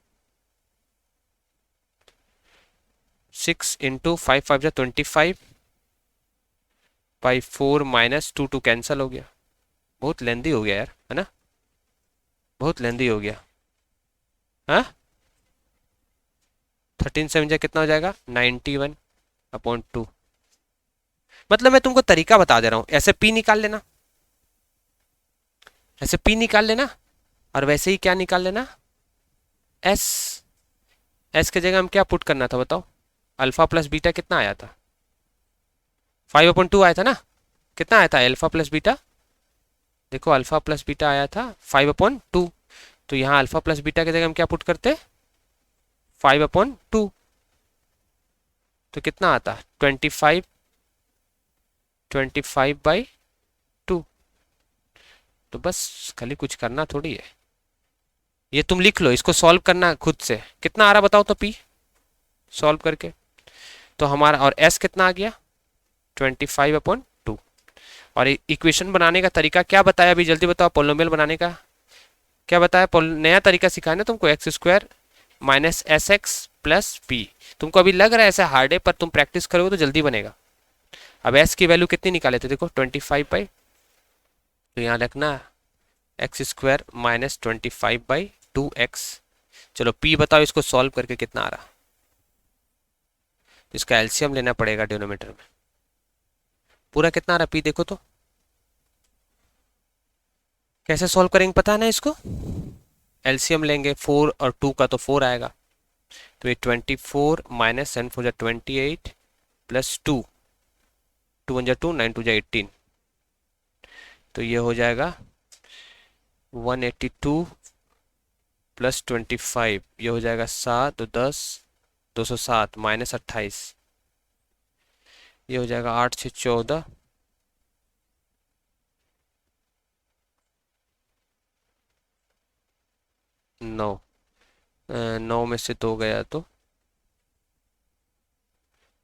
6 इंटू 5×5 = 25/4 माइनस 2 कैंसिल हो गया। बहुत लेंदी हो गया यार, है ना, बहुत लेंदी हो गया। हाँ 13 से कितना हो जाएगा 91/2। मतलब मैं तुमको तरीका बता दे रहा हूं, ऐसे p निकाल लेना, ऐसे p निकाल लेना, और वैसे ही क्या निकाल लेना, s। s के जगह हम क्या पुट करना था बताओ, अल्फा प्लस बीटा कितना आया था, 5/2 आया था ना, कितना आया था अल्फा प्लस बीटा, देखो अल्फा प्लस बीटा आया था 5/2, तो यहाँ अल्फा प्लस बीटा की जगह हम क्या पुट करते, 5/2, तो कितना आता 25, 25/2। तो बस खाली कुछ करना थोड़ी है, ये तुम लिख लो, इसको सॉल्व करना खुद से, कितना आ रहा बताओ तो p सॉल्व करके, तो हमारा और s कितना आ गया 25/2। और इक्वेशन बनाने का तरीका क्या बताया अभी जल्दी बताओ, पोलिनोमियल बनाने का क्या बताया, नया तरीका सिखाया ना तुमको, x² minus sx plus p। तुमको अभी लग रहा है ऐसा हार्ड है, पर तुम प्रैक्टिस करोगे तो जल्दी बनेगा। अब s की वैल्यू कितनी निकाले थे देखो 25 तो यहाँ रखना x² माइनस 25/2x। चलो p बताओ इसको सॉल्व करके कितना आ रहा, इसका एलसीएम लेना पड़ेगा डिनोमिनेटर में, पूरा कितना आ रहा p देखो तो, कैसे सॉल्व करेंगे पता है ना इसको, एलसीएम लेंगे 4 और 2 का तो 4 आएगा, तो ये 24 माइनस 7 4 28 प्लस 2, 2 1 2 9 2 18, तो ये हो जाएगा 182 प्लस 25, ये हो जाएगा 7 तो 10 207 माइनस 28, ये हो जाएगा 8 6 14, 9, 9 में से 2 गया तो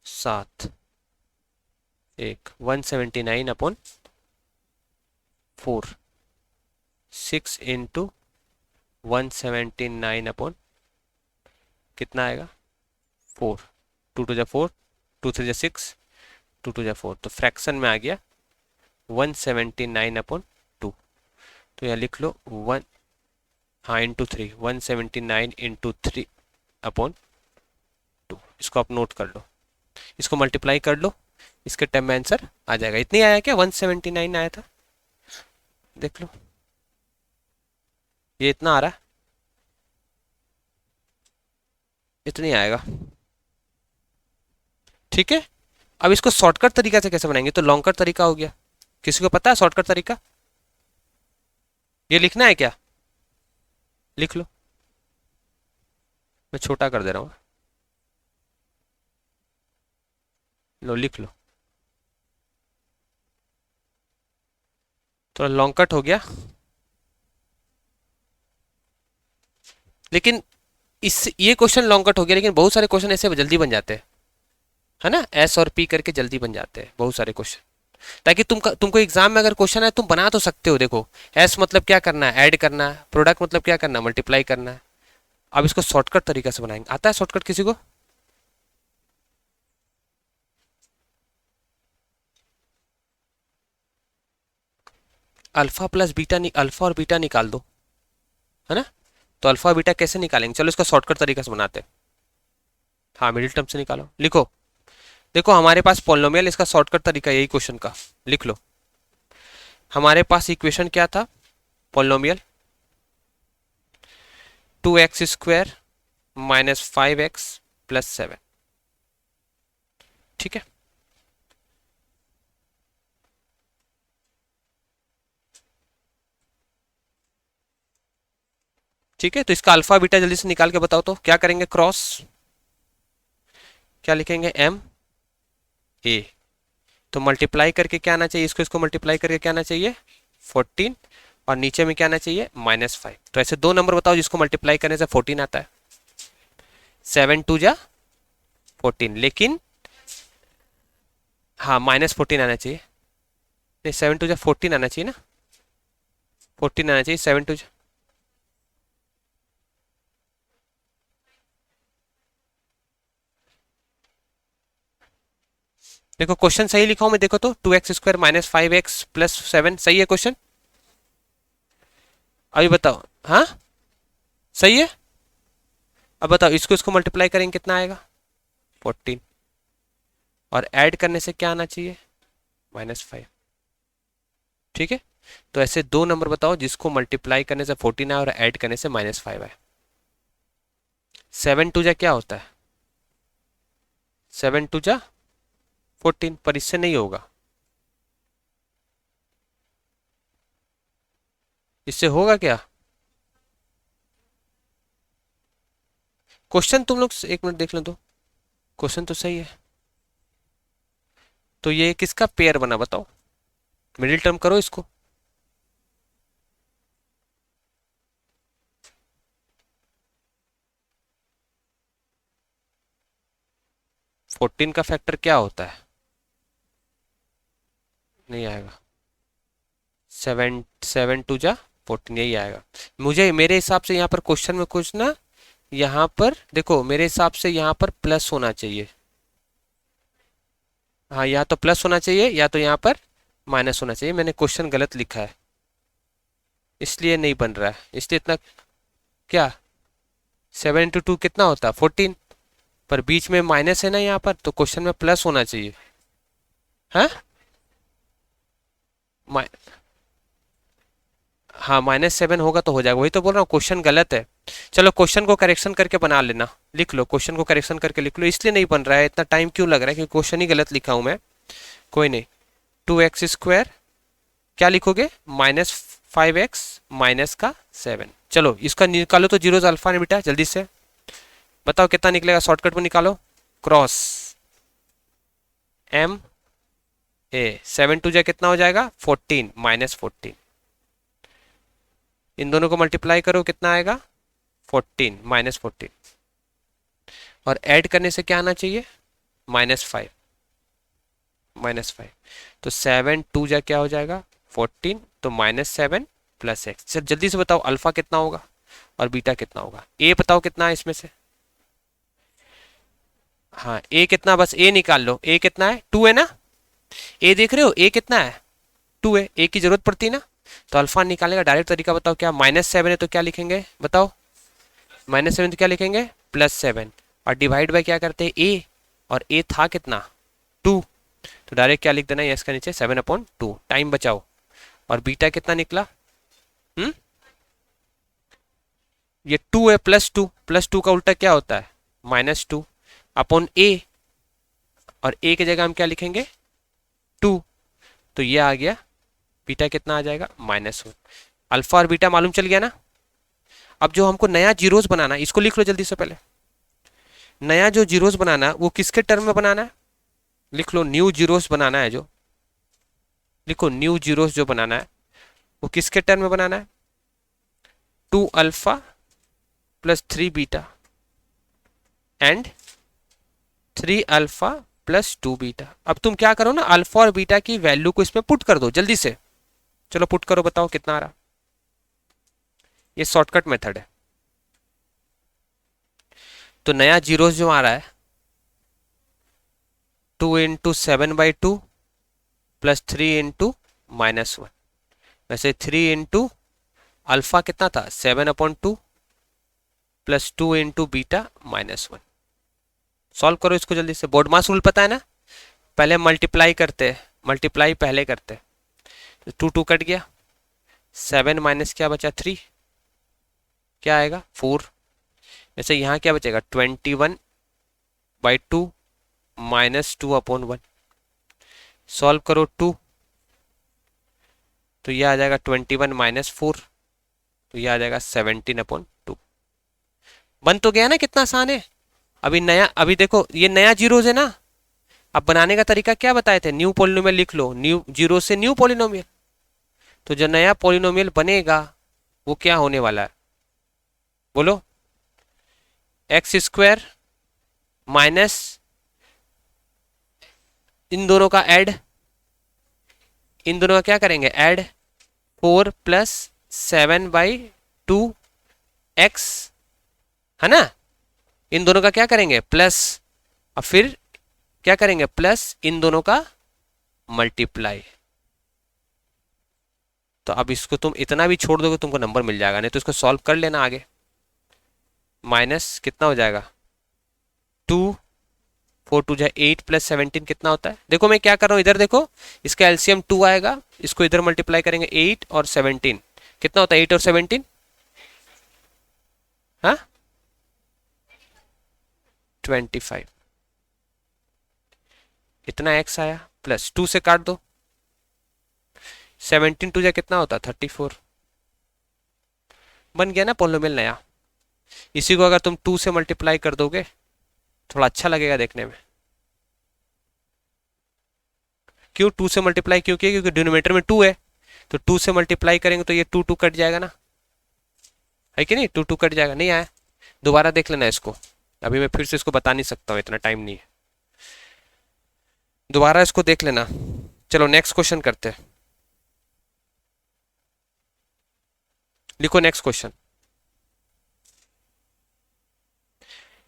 7, 179/4, 6 इंटू 179 कितना आएगा 4, 2 2 4, 2 3 6, 2 2 4, तो फ्रैक्शन में आ गया 179/2। तो यहाँ लिख लो 1, हाँ इंटू 3, 179/3/2, इसको आप नोट कर लो, इसको मल्टीप्लाई कर लो, इसके टर्म में आंसर आ जाएगा। इतनी आया क्या 179 आया था, देख लो ये इतना आ रहा है, इतनी आएगा, ठीक है। अब इसको शॉर्टकट तरीका से कैसे बनाएंगे, तो लॉन्ग कट तरीका हो गया, किसी को पता है शॉर्टकट तरीका, ये लिखना है क्या, लिख लो, मैं छोटा कर दे रहा हूँ, लो लिख लो, थोड़ा लॉन्ग कट हो गया, लेकिन इस ये क्वेश्चन लॉन्ग कट हो गया, लेकिन बहुत सारे क्वेश्चन ऐसे जल्दी बन जाते हैं, है ना, एस और पी करके जल्दी बन जाते हैं बहुत सारे क्वेश्चन, ताकि तुमको एग्जाम में अगर क्वेश्चन है तुम बना तो सकते हो। देखो एस मतलब क्या करना है, ऐड करना है, प्रोडक्ट मतलब क्या करना है, मल्टीप्लाई करना है। अब इसको शॉर्टकट तरीका से बनाएंगे, आता है शॉर्टकट किसी को, अल्फा प्लस बीटा अल्फा और बीटा निकाल दो, है ना, तो अल्फा बीटा कैसे निकालेंगे, चलो इसका शॉर्टकट तरीका से बनाते हैं। हाँ मिडिल टर्म से निकालो, लिखो, देखो हमारे पास पॉलिनोमियल, इसका शॉर्टकट तरीका यही क्वेश्चन का, लिख लो, हमारे पास इक्वेशन क्या था polynomial, 2x² minus 5x plus 7, ठीक है। ठीक है, तो इसका अल्फा बीटा जल्दी से निकाल के बताओ, तो क्या करेंगे, क्रॉस क्या लिखेंगे, m a, तो मल्टीप्लाई करके क्या आना चाहिए, इसको इसको मल्टीप्लाई करके क्या आना चाहिए 14, और नीचे में क्या आना चाहिए -5। तो ऐसे दो नंबर बताओ जिसको मल्टीप्लाई करने से 14 आता है, 7 2 जा 14, लेकिन हाँ -14 आना चाहिए, नहीं 7 2 जा 14 आना चाहिए ना, 14 आना चाहिए, 7 2 देखो क्वेश्चन सही लिखा हूं मैं, देखो तो 2x² माइनस 5x प्लस 7 सही है क्वेश्चन, अभी बताओ, हाँ सही है। अब बताओ इसको इसको मल्टीप्लाई करेंगे कितना आएगा 14, और ऐड करने से क्या आना चाहिए -5। ठीक है, तो ऐसे दो नंबर बताओ जिसको मल्टीप्लाई करने से 14 आए और ऐड करने से -5 आए। 7 टू जा क्या होता है, 7 टू जा 14, पर इससे नहीं होगा, इससे होगा क्या? क्वेश्चन तुम लोग एक मिनट देख लो, तो क्वेश्चन तो सही है। तो ये किसका पेयर बना बताओ, मिडिल टर्म करो इसको। फोर्टीन का फैक्टर क्या होता है, नहीं आएगा। 7 टू जा 14 यही आएगा। मुझे मेरे हिसाब से यहाँ पर क्वेश्चन में कुछ ना, यहाँ पर देखो मेरे हिसाब से यहाँ पर प्लस होना चाहिए। हाँ, या तो प्लस होना चाहिए या तो यहाँ पर माइनस होना चाहिए। मैंने क्वेश्चन गलत लिखा है, इसलिए नहीं बन रहा है, इसलिए इतना क्या 7 into 2 कितना होता है 14, पर बीच में माइनस है ना यहाँ पर, तो क्वेश्चन में प्लस होना चाहिए। हाँ हाँ, -7 होगा तो हो जाएगा, वही तो बोल रहा हूँ, क्वेश्चन गलत है। चलो क्वेश्चन को करेक्शन करके बना लेना, लिख लो क्वेश्चन को करेक्शन करके लिख लो, इसलिए नहीं बन रहा है, इतना टाइम क्यों लग रहा है, क्योंकि क्वेश्चन ही गलत लिखा हूँ मैं। कोई नहीं, 2x² क्या लिखोगे, -5x माइनस का 7। चलो इसका निकालो तो जीरोज अल्फा ने बेटा, जल्दी से बताओ कितना निकलेगा, शॉर्टकट में निकालो, क्रॉस m a 7 टू जा कितना हो जाएगा 14 -14, इन दोनों को मल्टीप्लाई करो कितना आएगा 14 -14, और ऐड करने से क्या आना चाहिए -5 -5। तो 7 टू जा क्या हो जाएगा 14, तो -7 + x। सर जल्दी से बताओ अल्फा कितना होगा और बीटा कितना होगा, ए बताओ कितना है इसमें से। हाँ ए कितना, बस ए निकाल लो, ए कितना है 2 है ना, ए देख रहे हो ए कितना है 2 है, ए की जरूरत पड़ती है ना, तो अल्फा निकालने का डायरेक्ट तरीका बताओ क्या, -7 है तो क्या लिखेंगे बताओ, -7 तो क्या लिखेंगे +7, और डिवाइड बाय क्या करते हैं ए, और ए था कितना 2, तो डायरेक्ट क्या लिख देना है इसका नीचे 7/2, टाइम बचाओ। और बीटा कितना निकला, ये 2 है, +2 का उल्टा क्या होता है -2 अपॉन ए, और ए की जगह हम क्या लिखेंगे 2, तो ये आ गया बीटा कितना आ जाएगा -1। अल्फा और बीटा मालूम चल गया ना। अब जो हमको नया जीरोस बनाना है इसको लिख लो जल्दी से, पहले नया जो जीरोस बनाना है वो किसके टर्म में बनाना है, लिख लो न्यू जीरोस बनाना है, जो लिखो न्यू जीरोस जो बनाना है वो किसके टर्म में बनाना है, 2 alpha + 3 beta and 3 alpha + 2 beta. अब तुम क्या करो ना, अल्फा और बीटा की वैल्यू को इसमें पुट कर दो जल्दी से, चलो पुट करो, बताओ कितना आ रहा, ये शॉर्टकट मेथड है। तो नया जीरोस जो आ रहा है 2 × 7/2 + 3 × -1, वैसे 3 × अल्फा कितना था 7/2 + 2 × बीटा -1। सॉल्व करो इसको जल्दी से, बोर्ड मास रूल पता है ना, पहले मल्टीप्लाई करते हैं, मल्टीप्लाई पहले करते हैं, तो 2 कट गया, 7 माइनस क्या बचा 3, क्या आएगा 4, वैसे यहाँ क्या बचेगा 21/2 -2/1। सॉल्व करो 2, तो ये आ जाएगा 21 - 4, तो ये आ जाएगा 17/2। बन तो गया ना, कितना आसान है। अभी नया, अभी देखो ये नया जीरोस है ना, अब बनाने का तरीका क्या बताए थे, न्यू पॉलिनोमियल लिख लो, न्यू जीरो से न्यू पॉलिनोमियल, तो जो नया पॉलिनोमियल बनेगा वो क्या होने वाला है बोलो, x² माइनस इन दोनों का ऐड, इन दोनों का क्या करेंगे ऐड, 4 + 7/2x है ना, इन दोनों का क्या करेंगे प्लस, और फिर क्या करेंगे प्लस इन दोनों का मल्टीप्लाई। तो अब इसको तुम इतना भी छोड़ दोगे तुमको नंबर मिल जाएगा, नहीं तो इसको सॉल्व कर लेना आगे। माइनस कितना हो जाएगा 2 4 टू जा 8 प्लस 17 कितना होता है? देखो मैं क्या कर रहा हूँ, इधर देखो, इसका एलसीएम 2 आएगा, इसको इधर मल्टीप्लाई करेंगे 8 और 17 कितना होता है? 8 और 17 हाँ 25, इतना एक्स आया, प्लस 2 से काट दो, 17 टू जा कितना होता है? 34, बन गया ना पोलिनोमियल नया। इसी को अगर तुम 2 से मल्टीप्लाई कर दोगे थोड़ा अच्छा लगेगा देखने में। क्यों 2 से मल्टीप्लाई क्यों किया? क्योंकि डिनोमिनेटर में 2 है, तो 2 से मल्टीप्लाई करेंगे तो ये 2 2 कट जाएगा ना, है कि नहीं? 2 2 कट जाएगा, नहीं आया? दोबारा देख लेना इसको, अभी मैं फिर से इसको बता नहीं सकता हूँ, इतना टाइम नहीं है, दोबारा इसको देख लेना। चलो नेक्स्ट क्वेश्चन करते हैं, लिखो next question.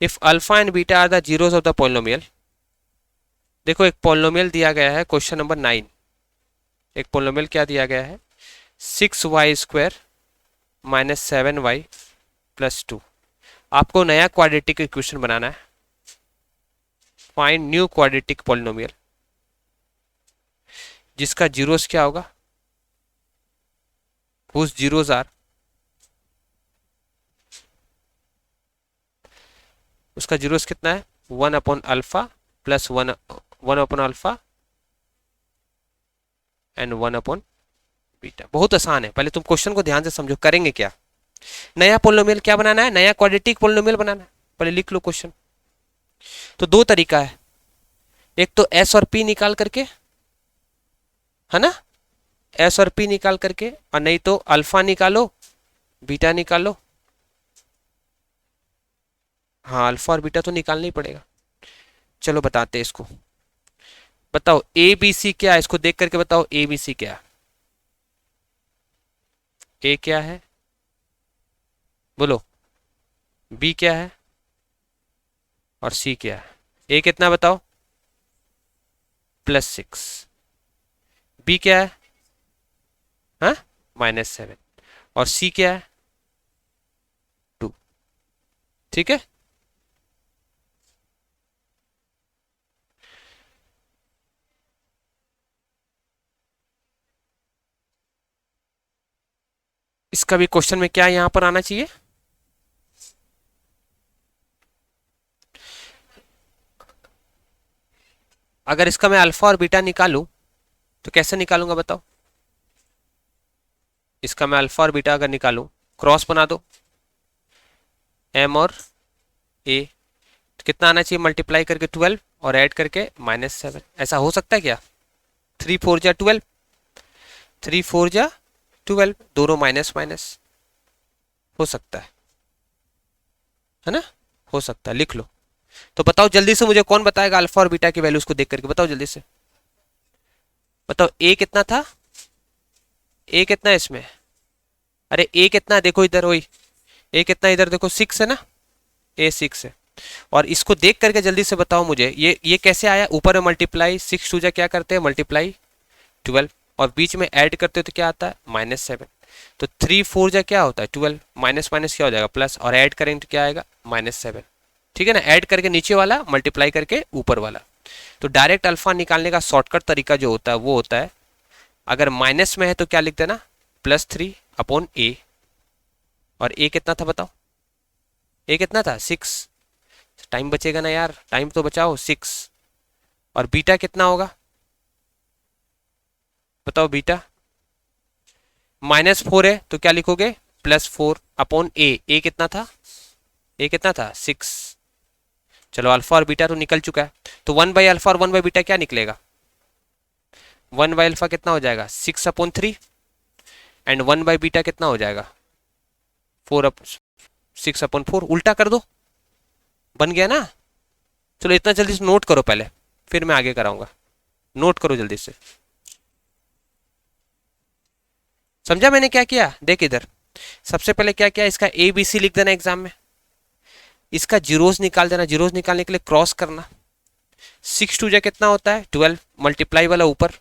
If alpha and beta are the zeros of the polynomial, देखो एक पोलिनोमियल दिया गया है, क्वेश्चन नंबर 9, एक पोलिनोमियल क्या दिया गया है? 6y² minus 7y plus 2। आपको नया क्वाड्रेटिक इक्वेशन बनाना है, फाइंड न्यू क्वाड्रेटिक पोलिनोमियल जिसका जीरोस क्या होगा? हुज जीरोस आर, उसका जीरोस कितना है? 1 upon alpha plus 1 upon alpha and 1 upon beta. बहुत आसान है, पहले तुम क्वेश्चन को ध्यान से समझो, करेंगे क्या? नया पोलिनोमियल क्या बनाना है? नया क्वाड्रेटिक पोलिनोमियल बनाना है। पहले लिख लो क्वेश्चन। तो दो तरीका है, एक तो एस और पी निकाल करके, है ना, एस और पी निकाल करके, और नहीं तो अल्फा निकालो बीटा निकालो। हाँ अल्फा और बीटा तो निकालना ही पड़ेगा। चलो बताते हैं इसको, बताओ ए बी सी क्या है, इसको देख करके बताओ ए बी सी क्या है? ए क्या है बोलो, बी क्या है और सी क्या है? ए कितना बताओ? +6। बी क्या है? हाँ -7। और सी क्या है? 2। ठीक है, इसका भी क्वेश्चन में क्या यहां पर आना चाहिए? अगर इसका मैं अल्फा और बीटा निकालूं तो कैसे निकालूंगा बताओ? इसका मैं अल्फा और बीटा अगर निकालूं, क्रॉस बना दो m और a, तो कितना आना चाहिए? मल्टीप्लाई करके 12 और ऐड करके -7। ऐसा हो सकता है क्या? 3 4 जा 12, 3 4 जा 12, दोनों माइनस माइनस, हो सकता है ना? हो सकता है, लिख लो। तो बताओ जल्दी से, मुझे कौन बताएगा अल्फा और बीटा की वैल्यूज को देख करके? बताओ जल्दी से, बताओ ए कितना था? ए कितना है इसमें? अरे ए कितना, देखो इधर, वही ए कितना इधर देखो, 6 है ना, ए 6 है। और इसको देख करके जल्दी से बताओ मुझे, ये कैसे आया? ऊपर में मल्टीप्लाई 6 टू जा क्या करते हैं? मल्टीप्लाई 12, और बीच में ऐड करते हो तो क्या आता है? -7। तो 3 4 जा क्या होता है? 12, माइनस माइनस क्या हो जाएगा? प्लस, और ऐड करेंगे तो क्या आएगा? -7। ठीक है ना, ऐड करके नीचे वाला, मल्टीप्लाई करके ऊपर वाला। तो डायरेक्ट अल्फा निकालने का शॉर्टकट तरीका जो होता है वो होता है, अगर माइनस में है तो क्या लिख देना? +3 अपॉन ए। और ए कितना था बताओ? ए कितना था? 6। टाइम बचेगा ना यार, टाइम तो बचाओ, 6। और बीटा कितना होगा बताओ? बीटा -4 है तो क्या लिखोगे? +4 अपॉन ए। ए कितना था? ए कितना था? 6। चलो अल्फा और बीटा तो निकल चुका है, तो 1/अल्फा और 1/बीटा क्या निकलेगा? 1/अल्फा कितना हो जाएगा? 6/3, एंड 1/बीटा कितना हो जाएगा? 6/4। उल्टा कर दो, बन गया ना? चलो इतना जल्दी से नोट करो पहले, फिर मैं आगे कराऊंगा। नोट करो जल्दी से, समझा मैंने क्या किया? देख इधर, सबसे पहले क्या किया, इसका ए बी सी लिख देना एग्जाम में, इसका जीरोस निकाल देना, जीरोस निकालने के लिए क्रॉस करना। 6 टू जा कितना होता है? 12, मल्टीप्लाई वाला ऊपर,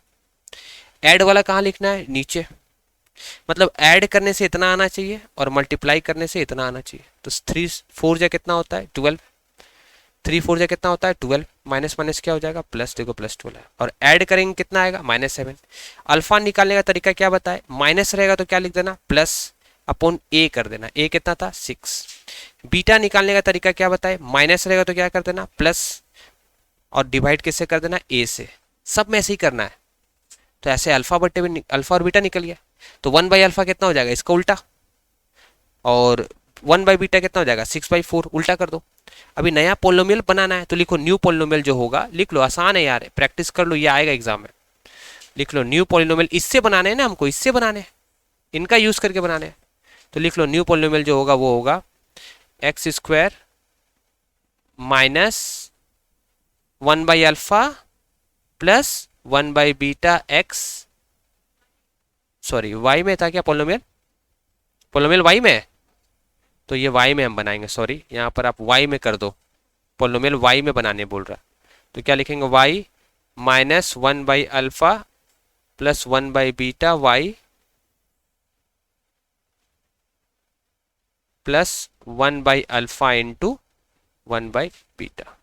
ऐड वाला कहाँ लिखना है? नीचे। मतलब ऐड करने से इतना आना चाहिए और मल्टीप्लाई करने से इतना आना चाहिए। तो 3 4 जा कितना होता है? 12, 3 4 जा कितना होता है? 12, माइनस माइनस क्या हो जाएगा प्लस, देखो +12 है, और ऐड करेंगे कितना आएगा -7। अल्फा निकालने का तरीका क्या बताए, माइनस रहेगा तो क्या लिख देना प्लस अपॉन ए कर देना, ए कितना था 6। बीटा निकालने का तरीका क्या बताए, माइनस रहेगा तो क्या कर देना प्लस, और डिवाइड किससे कर देना ए से, सब में ऐसे ही करना है। तो ऐसे अल्फा बटे भी अल्फा और बीटा निकल गया, तो 1/अल्फा कितना हो जाएगा इसका उल्टा, और 1/बीटा कितना हो जाएगा 6/4, उल्टा कर दो। अभी नया पोलिनोमियल बनाना है तो लिखो न्यू पोलिनोमियल जो होगा, लिख लो, आसान है यार, प्रैक्टिस कर लो, ये आएगा एग्जाम में। लिख लो न्यू पोलिनोमियल, इससे बनाने हैं ना हमको, इससे बनाने हैं, इनका यूज करके बनाने हैं। तो लिख लो न्यू पोलिनोमियल जो होगा वो होगा x² माइनस 1/अल्फा प्लस 1/बीटा x, सॉरी y में था क्या पोलिनोमियल, पोलिनोमियल y में है, तो ये y में हम बनाएंगे, सॉरी यहाँ पर आप y में कर दो, पोलिनोमियल y में बनाने बोल रहा, तो क्या लिखेंगे y माइनस 1/अल्फा प्लस 1/बीटा y प्लस 1/अल्फा इंटू 1/बीटा।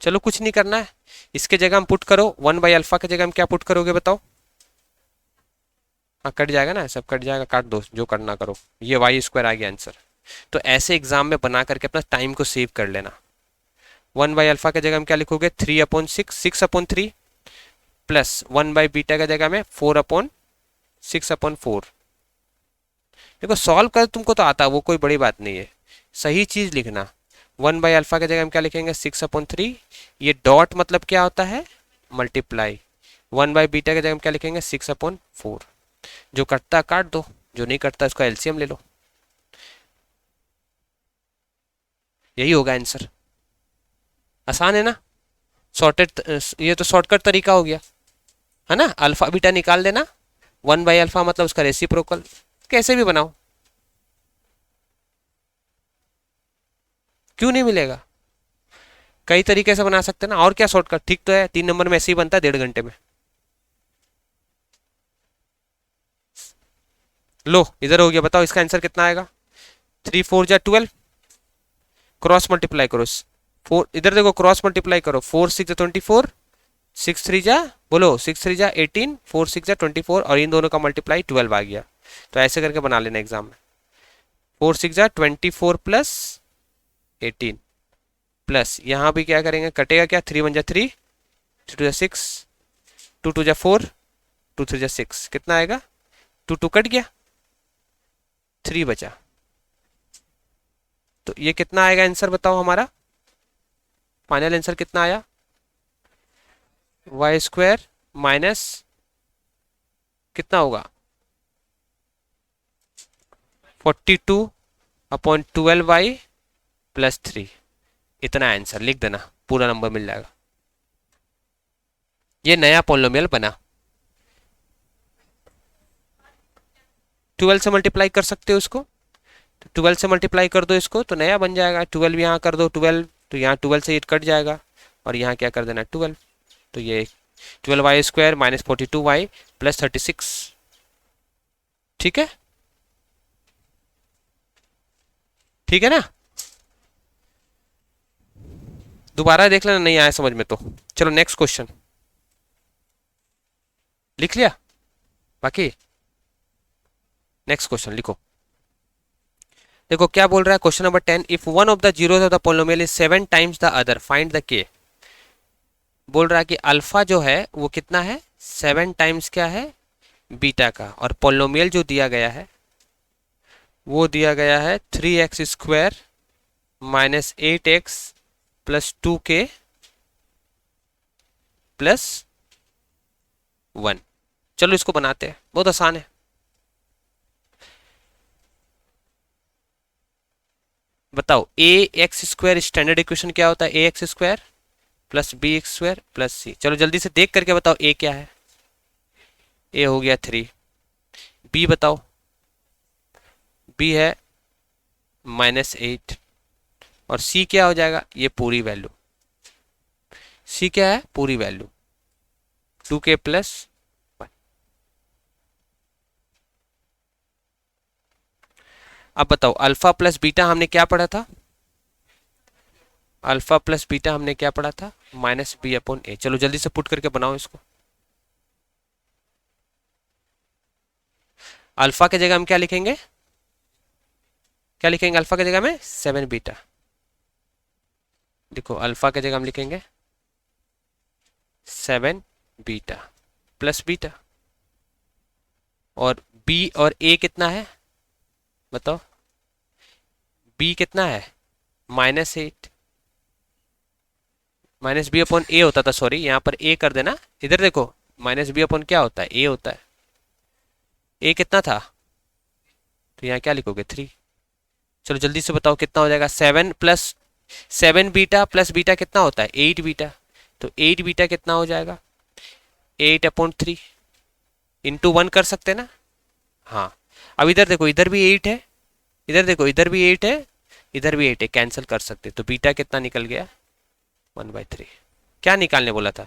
चलो कुछ नहीं करना है, इसके जगह हम पुट करो 1/अल्फा के जगह हम क्या पुट करोगे बताओ, हाँ कट जाएगा ना, सब कट जाएगा, काट दो जो करना करो, ये y² आ गया आंसर। तो ऐसे एग्जाम में बना करके अपना टाइम को सेव कर लेना। 1/अल्फा के जगह हम क्या लिखोगे 3/6, 6/3 प्लस 1/बीटा के जगह में 4/6/4। देखो सॉल्व कर तुमको तो आता है, वो कोई बड़ी बात नहीं है, सही चीज लिखना। 1/अल्फा के जगह हम क्या लिखेंगे 6/3, ये डॉट मतलब क्या होता है मल्टीप्लाई, 1/बीटा के जगह हम क्या लिखेंगे 6/4। जो कटता काट दो, जो नहीं कटता उसका एलसीएम ले लो, यही होगा आंसर। आसान है ना, शॉर्टेड, ये तो शॉर्टकट तरीका हो गया है ना, अल्फा बीटा निकाल देना, 1/अल्फा मतलब उसका रेसिप्रोकल, कैसे भी बनाओ, क्यों नहीं मिलेगा, कई तरीके से बना सकते हैं ना, और क्या शॉर्टकट, ठीक तो है 3 नंबर में ऐसे ही बनता है 1.5 घंटे में। लो इधर हो गया, बताओ इसका आंसर कितना आएगा, 3 4 जा 12, क्रॉस मल्टीप्लाई करो, 4 इधर देखो क्रॉस मल्टीप्लाई करो, 4 6 जा 24, 6 3 जा बोलो 6 3 जा 18, 4 6 जा 24, और इन दोनों का मल्टीप्लाई 12 आ गया। तो ऐसे करके बना लेना एग्जाम में, 4 6 जा 24 प्लस 18 प्लस यहाँ भी क्या करेंगे, कटेगा क्या, 3 1 जा 3, 2 2 जा 6, 2 2 जा 4, 2 3 जा 6, कितना आएगा 2 2 कट गया, 3 बचा, तो ये कितना आएगा आंसर बताओ हमारा, फाइनल आंसर कितना आया, y² माइनस कितना होगा 42/12y प्लस 3, इतना आंसर लिख देना, पूरा नंबर मिल जाएगा। ये नया पोलिनोमियल बना, 12 से मल्टीप्लाई कर सकते हो इसको, तो 12 से मल्टीप्लाई कर दो इसको तो नया बन जाएगा, 12 यहाँ कर दो 12, तो यहाँ 12 से ये कट जाएगा, और यहाँ क्या कर देना 12, तो ये 12y² माइनस 42y प्लस 36, ठीक है, ठीक है ना, दोबारा देख लेना नहीं आया समझ में तो। चलो नेक्स्ट क्वेश्चन, लिख लिया, बाकी नेक्स्ट क्वेश्चन लिखो। देखो क्या बोल रहा है question number 10, if one of the zeros of the polynomial is 7 times the other find the के। बोल रहा है कि अल्फा जो है वो कितना है 7 टाइम्स क्या है बीटा का, और पोलिनोमियल जो दिया गया है वो दिया गया है 3x² minus 8x plus 2k plus 1। चलो इसको बनाते हैं, बहुत आसान है। बताओ ax² स्टैंडर्ड इक्वेशन क्या होता है, ax² plus bx² plus c। चलो जल्दी से देख करके बताओ a क्या है, a हो गया 3, b बताओ, b है -8, और c क्या हो जाएगा, ये पूरी वैल्यू, c क्या है पूरी वैल्यू 2k प्लस 1। अब बताओ अल्फा प्लस बीटा हमने क्या पढ़ा था, अल्फा प्लस बीटा हमने क्या पढ़ा था, माइनस बी अपॉन ए। चलो जल्दी से पुट करके बनाओ इसको। अल्फा की जगह हम क्या लिखेंगे, क्या लिखेंगे अल्फा की जगह में, 7 बीटा। देखो अल्फा की जगह हम लिखेंगे 7 बीटा प्लस बीटा, और बी और ए कितना है बताओ, बी कितना है, -8, माइनस बी अपॉन ए होता था, सॉरी यहाँ पर ए कर देना, इधर देखो माइनस बी अपॉन क्या होता है, ए होता है। ए कितना था, तो यहाँ क्या लिखोगे 3। चलो जल्दी से बताओ कितना हो जाएगा, 7 बीटा प्लस बीटा कितना होता है, 8 बीटा। तो 8 बीटा कितना हो जाएगा, 8/3 इंटू 1 कर सकते हैं ना। हाँ अब इधर देखो, इधर भी 8 है, इधर देखो इधर भी 8 है, इधर भी 8 है, कैंसिल कर सकते। तो बीटा कितना निकल गया, 1/3। क्या निकालने बोला था,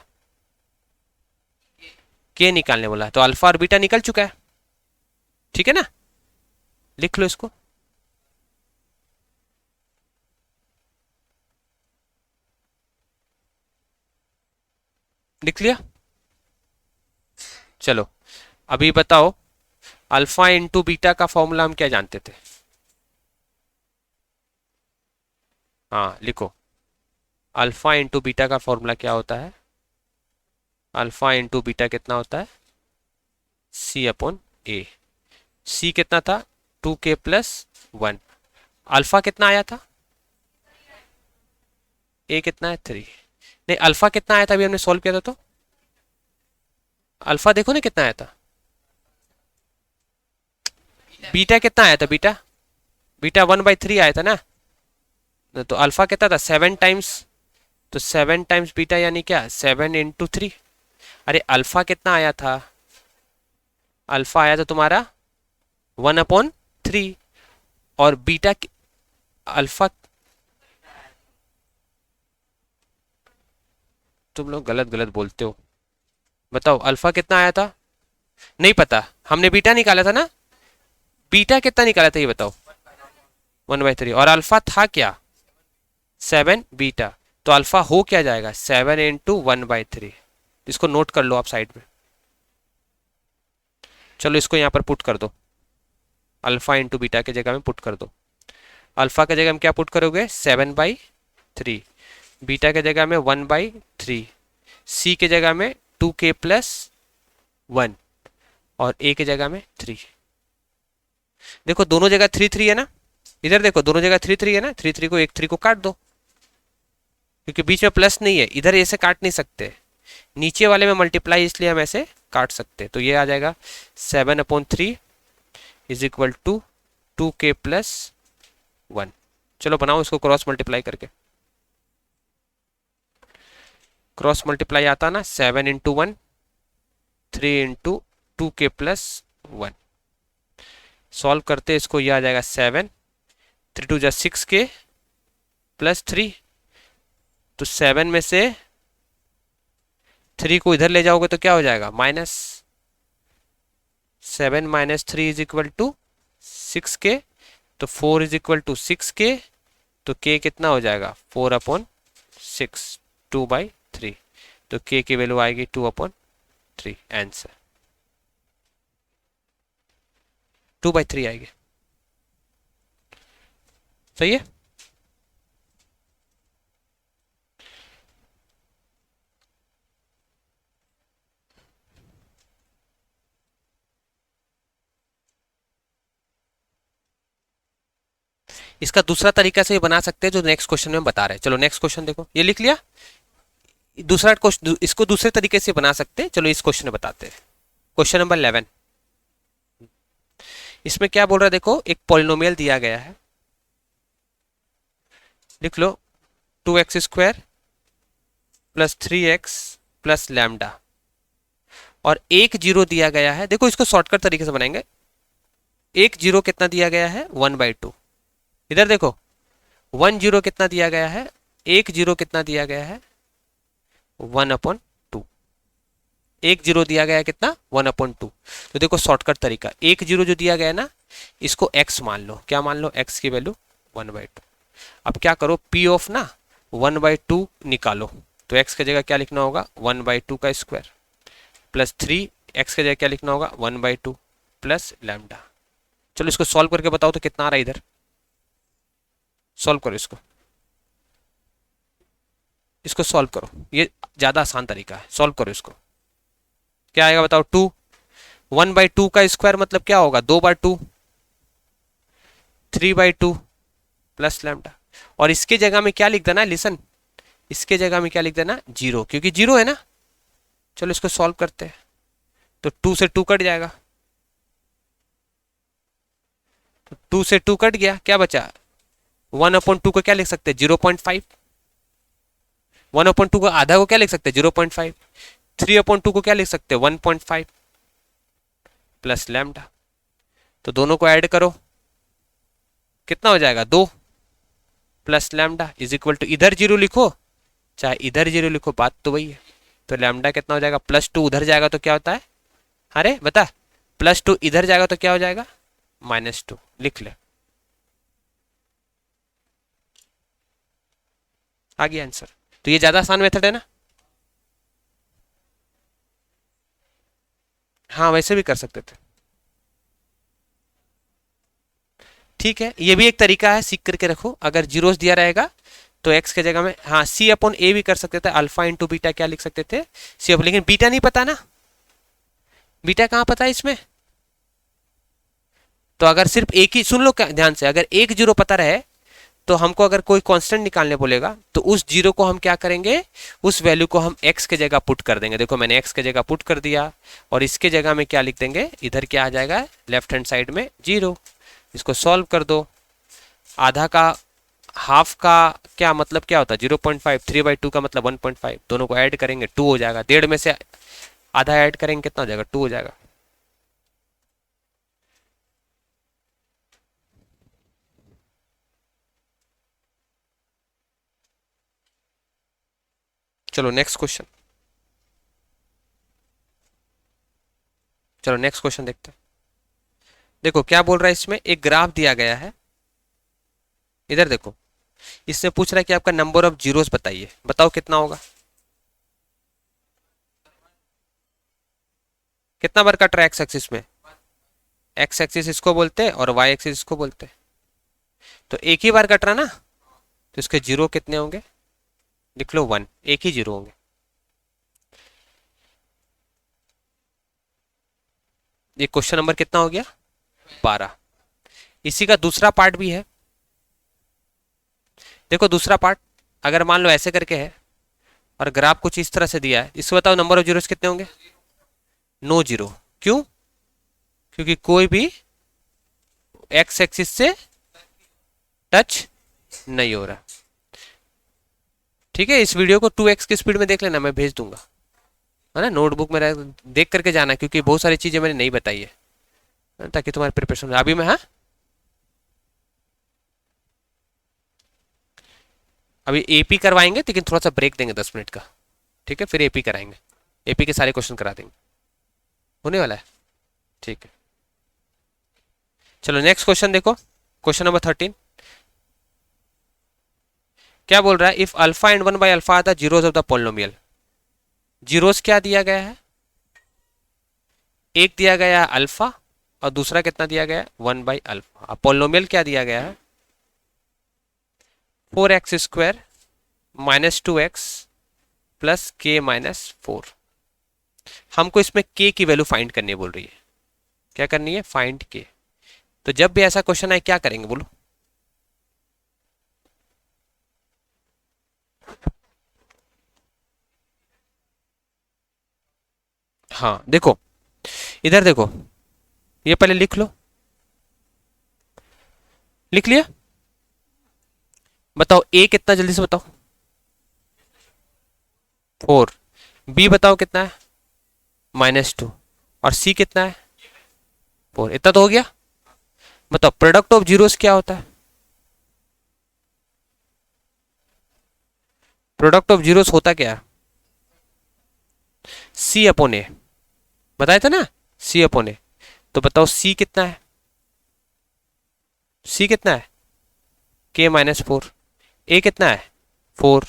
के निकालने बोला, तो अल्फा और बीटा निकल चुका है, ठीक है ना। लिख लो इसको। लिख लिया। चलो अभी बताओ, अल्फा इंटू बीटा का फॉर्मूला हम क्या जानते थे। हाँ लिखो, अल्फा इंटू बीटा का फॉर्मूला क्या होता है, अल्फा इंटू बीटा कितना होता है, सी अपॉन ए। सी कितना था, 2k+1। अल्फा कितना आया था, ए कितना है 3। नहीं अल्फा कितना आया था, अभी हमने सॉल्व किया था, तो अल्फा देखो ना कितना आया था। बीटा कितना आया था, बीटा बीटा 1/3 आया था ना। तो अल्फा कितना था, 7 टाइम्स, तो 7 टाइम्स बीटा यानी क्या, 7 × 3। अरे अल्फा कितना आया था, अल्फा आया था तुम्हारा 1/3, और बीटा अल्फा, तुम लोग गलत गलत बोलते हो। बताओ अल्फा कितना आया था, नहीं पता, हमने बीटा निकाला था ना, बीटा कितना निकाला था ये बताओ, 1/3, और अल्फा था क्या, 7 बीटा। तो अल्फा हो क्या जाएगा, 7 × 1/3। इसको नोट कर लो आप साइड में। चलो इसको यहाँ पर पुट कर दो, अल्फा इंटू बीटा की जगह में पुट कर दो। अल्फा की जगह में क्या पुट करोगे, 7/3, बीटा की जगह में 1/3, सी की जगह में 2k+1, और ए की जगह में 3। देखो दोनों जगह 3 है ना, इधर देखो दोनों जगह 3 है ना, 3 को 3 को काट दो, क्योंकि बीच में प्लस नहीं है, इधर ऐसे काट नहीं सकते, नीचे वाले में मल्टीप्लाई, इसलिए हम ऐसे काट सकते। तो ये आ जाएगा 7/3 = 2k+1। चलो बनाओ इसको क्रॉस मल्टीप्लाई करके, क्रॉस मल्टीप्लाई आता ना, 7 × 1, 3 × 2k+1। सॉल्व करते इसको, ये आ जाएगा 7, 3 2 6k +3। तो 7 में से 3 को इधर ले जाओगे तो क्या हो जाएगा, -7 - 3 = 6k। तो 4 = 6k, तो k कितना हो जाएगा, 4/6, 2/3। तो k की वैल्यू आएगी 2/3, आंसर 2/3 आएगी। सही है। इसका दूसरा तरीका से ये बना सकते हैं जो नेक्स्ट क्वेश्चन में बता रहे हैं। चलो नेक्स्ट क्वेश्चन देखो, ये लिख लिया। दूसरा क्वेश्चन इसको दूसरे तरीके से बना सकते हैं, चलो इस क्वेश्चन में बताते हैं। क्वेश्चन नंबर 11, इसमें क्या बोल रहा है देखो, एक पॉलिनोमियल दिया गया है, लिख लो 2x² + 3x + लैम्डा, और एक जीरो दिया गया है। देखो इसको शॉर्टकट तरीके से बनाएंगे, एक जीरो कितना दिया गया है, 1/2। इधर देखो 1 0 कितना दिया गया है, एक जीरो कितना दिया गया है, 1/2। एक जीरो दिया गया है कितना, 1/2। तो देखो शॉर्टकट तरीका, एक जीरो जो दिया गया है ना, इसको x मान लो, क्या मान लो, x की वैल्यू 1/2। अब क्या करो, p ऑफ ना 1/2 निकालो, तो x की जगह क्या लिखना होगा 1/2 का स्क्वायर प्लस 3, x की जगह क्या लिखना होगा 1/2 प्लस लैम्डा। चलो इसको सॉल्व करके बताओ तो कितना आ रहा है इधर, सॉल्व करो इसको, इसको सॉल्व करो, ये ज्यादा आसान तरीका है, सॉल्व करो इसको। क्या आएगा बताओ 2, 1/2 का स्क्वायर मतलब क्या होगा 2/2, 3/2 प्लस लैम्डा। और इसके जगह में क्या लिख देना, लिसन, इसके जगह में क्या लिख देना 0, क्योंकि 0 है ना। चलो इसको सॉल्व करते हैं, तो 2 से 2 कट जाएगा, तो 2 से 2 कट गया, क्या बचा 1/2 को क्या लिख सकते हैं 0.5, 1/2 को आधा को क्या लिख सकते हैं 0.5, 3/2 को क्या लिख सकते हैं 1.5 प्लस लैम्डा। तो दोनों को ऐड करो, कितना हो जाएगा 2 plus lambda is equal to, इधर 0 लिखो चाहे इधर 0 लिखो, बात तो वही है। तो लैम्डा कितना हो जाएगा +2, उधर जाएगा तो क्या होता है, अरे बता, +2 इधर जाएगा तो क्या हो जाएगा -2, लिख ले, आ गया आंसर। तो ये ज्यादा आसान मेथड है ना। हाँ वैसे भी कर सकते थे, ठीक है, ये भी एक तरीका है, सीख करके रखो। अगर जीरोस दिया रहेगा तो x के जगह में हाँ C/A भी कर सकते थे, अल्फा इंटू बीटा क्या लिख सकते थे C, लेकिन बीटा नहीं पता ना, बीटा कहाँ पता है इसमें। तो अगर सिर्फ एक ही, सुन लो ध्यान से, अगर एक जीरो पता रहे तो हमको अगर कोई कांस्टेंट निकालने बोलेगा तो उस जीरो को हम क्या करेंगे, उस वैल्यू को हम x के जगह पुट कर देंगे। देखो मैंने x के जगह पुट कर दिया, और इसके जगह में क्या लिख देंगे, इधर क्या आ जाएगा लेफ्ट हैंड साइड में 0। इसको सॉल्व कर दो, आधा का हाफ का क्या मतलब क्या होता है 0.5, 3/2 का मतलब 1.5, दोनों को ऐड करेंगे 2 हो जाएगा, 1.5 में से आधा ऐड करेंगे कितना हो जाएगा 2 हो जाएगा। चलो नेक्स्ट क्वेश्चन, चलो नेक्स्ट क्वेश्चन देखते हैं। देखो क्या बोल रहा है इसमें, एक ग्राफ दिया गया है, इधर देखो, इससे पूछ रहा है कि आपका नंबर ऑफ जीरोस बताइए, बताओ कितना होगा, कितना बार कट रहा है एक्स एक्सिस में, एक्स एक्सिस इसको बोलते हैं और वाई एक्सिस इसको बोलते हैं, तो एक ही बार कट रहा ना, तो इसके जीरो कितने होंगे, लिख लो 1, एक ही जीरो होंगे। ये क्वेश्चन नंबर कितना हो गया 12। इसी का दूसरा पार्ट भी है, देखो दूसरा पार्ट, अगर मान लो ऐसे करके है और ग्राफ कुछ इस तरह से दिया है, इसको बताओ नंबर ऑफ जीरोस कितने होंगे, नो जीरो। क्यों, क्योंकि कोई भी एक्स एक्सिस से टच नहीं हो रहा। ठीक है, इस वीडियो को 2x की स्पीड में देख लेना, मैं भेज दूंगा, है ना, नोटबुक में देख करके जाना, क्योंकि बहुत सारी चीजें मैंने नहीं बताई है, ताकि तुम्हारी प्रिपरेशन अभी मैं, हाँ अभी एपी करवाएंगे, लेकिन थोड़ा सा ब्रेक देंगे 10 मिनट का, ठीक है, फिर एपी कराएंगे, एपी के सारे क्वेश्चन करा देंगे, होने वाला है, ठीक है। चलो नेक्स्ट क्वेश्चन देखो, क्वेश्चन नंबर 13, क्या बोल रहा है, इफ अल्फा एंड 1/अल्फा are the zeros of the polynomial. Zeros क्या दिया गया है, एक दिया गया है अल्फा और दूसरा कितना दिया गया है 1/अल्फा। पॉलिनोमियल क्या दिया गया है 4x² -2x प्लस k -4। हमको इसमें k की वैल्यू फाइंड करनी बोल रही है, क्या करनी है, फाइंड k। तो जब भी ऐसा क्वेश्चन आए क्या करेंगे बोलो, हाँ देखो इधर देखो, ये पहले लिख लो, लिख लिया, बताओ a कितना, जल्दी से बताओ 4, b बताओ कितना है -2, और c कितना है 4, इतना तो हो गया। बताओ प्रोडक्ट ऑफ जीरोस क्या होता है, प्रोडक्ट ऑफ जीरोस होता क्या है C/A, बताया था ना C/A। तो बताओ c कितना है, c कितना है k -4, a कितना है 4।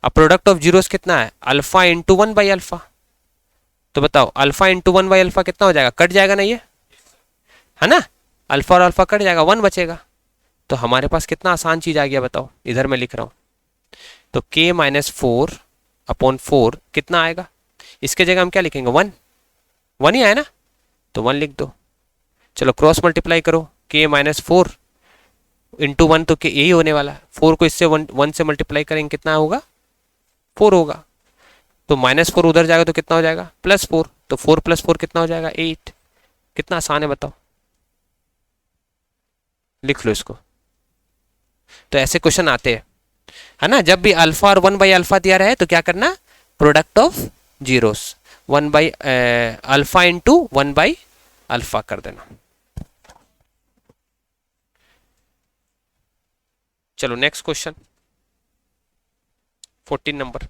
अब प्रोडक्ट ऑफ जीरोस कितना है, अल्फा इंटू 1/अल्फा। तो बताओ अल्फा इंटू 1/अल्फा कितना हो जाएगा, कट जाएगा ना ये, है ना, अल्फा और अल्फा कट जाएगा, 1 बचेगा। तो हमारे पास कितना आसान चीज आ गया बताओ, इधर मैं लिख रहा हूं। तो k माइनस 4/4 कितना आएगा, इसके जगह हम क्या लिखेंगे, 1। 1 ही आया ना, तो 1 लिख दो। चलो क्रॉस मल्टीप्लाई करो, k माइनस 4 इंटू 1 तो k यही होने वाला है। 4 को इससे 1 से मल्टीप्लाई करेंगे कितना होगा, 4 होगा। तो -4 उधर जाएगा तो कितना हो जाएगा, +4। तो 4 + 4 कितना हो जाएगा, 8। कितना आसान है बताओ, लिख लो इसको। तो ऐसे क्वेश्चन आते हैं, है ना, जब भी अल्फा और 1/अल्फा दिया रहे तो क्या करना, प्रोडक्ट ऑफ जीरोस 1/अल्फा इंटू 1/अल्फा कर देना। चलो नेक्स्ट क्वेश्चन 14 नंबर।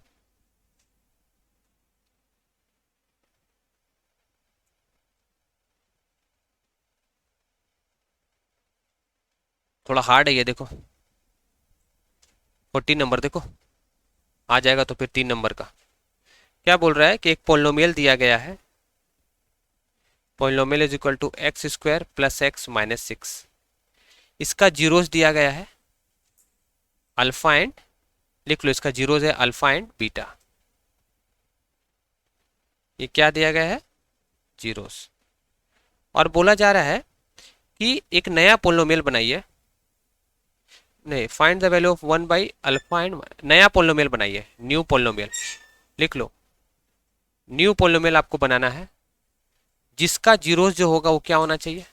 थोड़ा हार्ड है ये, देखो 14 नंबर देखो, आ जाएगा तो फिर 3 नंबर का। क्या बोल रहा है कि एक पोलिनोमियल दिया गया है, polynomial is equal to x² + x - 6। इसका जीरोस दिया गया है अल्फा एंड, लिख लो इसका जीरोस है अल्फा एंड बीटा। ये क्या दिया गया है, जीरोस। और बोला जा रहा है कि एक नया पोलिनोमियल बनाइए, नहीं, फाइंड द वैल्यू ऑफ 1/अल्फा एंड, नया पोलिनोमियल बनाइए, न्यू पोलिनोमियल। लिख लो, न्यू पोलिनोमियल आपको बनाना है जिसका जीरोस जो होगा वो क्या होना चाहिए,